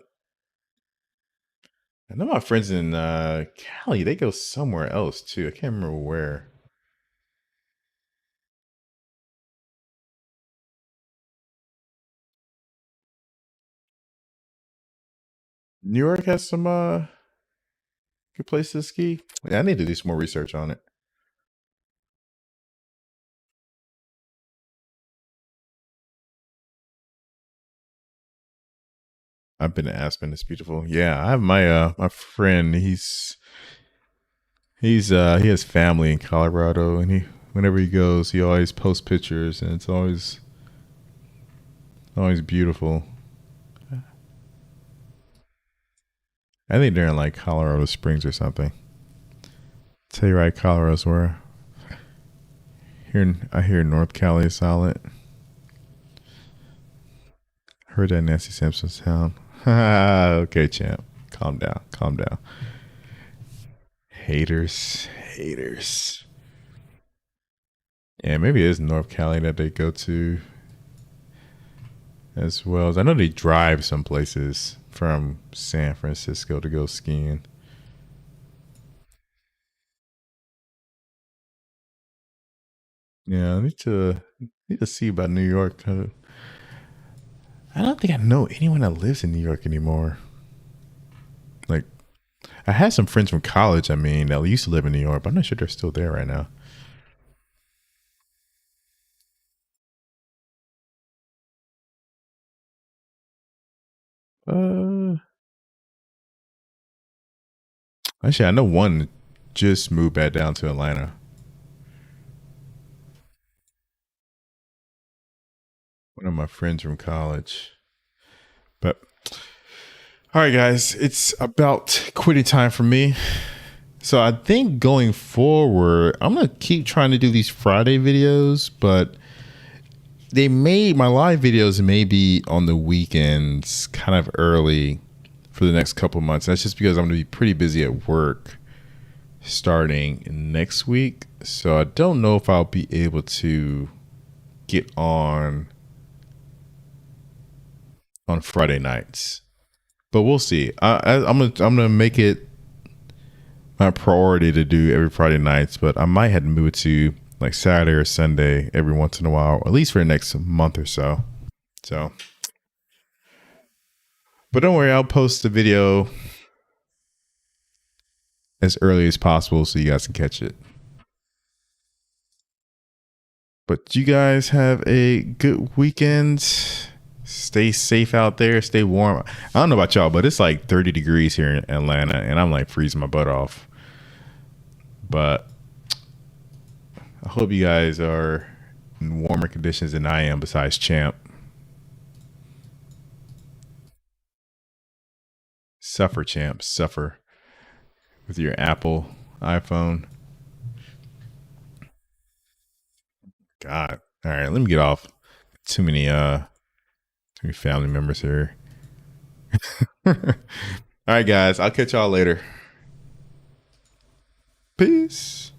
I know my friends in Cali, they go somewhere else too. I can't remember where. New York has some good places to ski. Yeah, I need to do some more research on it. I've been to Aspen. It's beautiful. Yeah, I have my friend. He has family in Colorado, and he whenever he goes, he always posts pictures, and it's always beautiful. I think they're in like Colorado Springs or something. Tell you right, Colorado's where. I hear North Cali is solid. Heard that Nancy Simpson sound. Okay, champ. Calm down. Calm down. Haters. Haters. Yeah, maybe it is North Cali that they go to as well. As I know they drive some places from San Francisco to go skiing. Yeah, I need to see about New York. I don't think I know anyone that lives in New York anymore. Like, I had some friends from college. I mean, that used to live in New York, but I'm not sure they're still there right now. Uh, Actually, I know one just moved back down to Atlanta. One of my friends from college. But all right, guys, it's about quitting time for me. So I think going forward, I'm gonna keep trying to do these Friday videos, but my live videos may be on the weekends, kind of early for the next couple of months. That's just because I'm gonna be pretty busy at work starting next week. So I don't know if I'll be able to get on Friday nights, but we'll see. I'm gonna make it my priority to do every Friday nights, but I might have to move it to like Saturday or Sunday every once in a while, at least for the next month or so. So, but don't worry, I'll post the video as early as possible so you guys can catch it. But you guys have a good weekend. Stay safe out there. Stay warm. I don't know about y'all, but it's like 30 degrees here in Atlanta, and I'm like freezing my butt off. But I hope you guys are in warmer conditions than I am, besides Champ. Suffer, Champ. Suffer with your Apple iPhone. God. All right, let me get off. Too many family members here. All right, guys. I'll catch y'all later. Peace.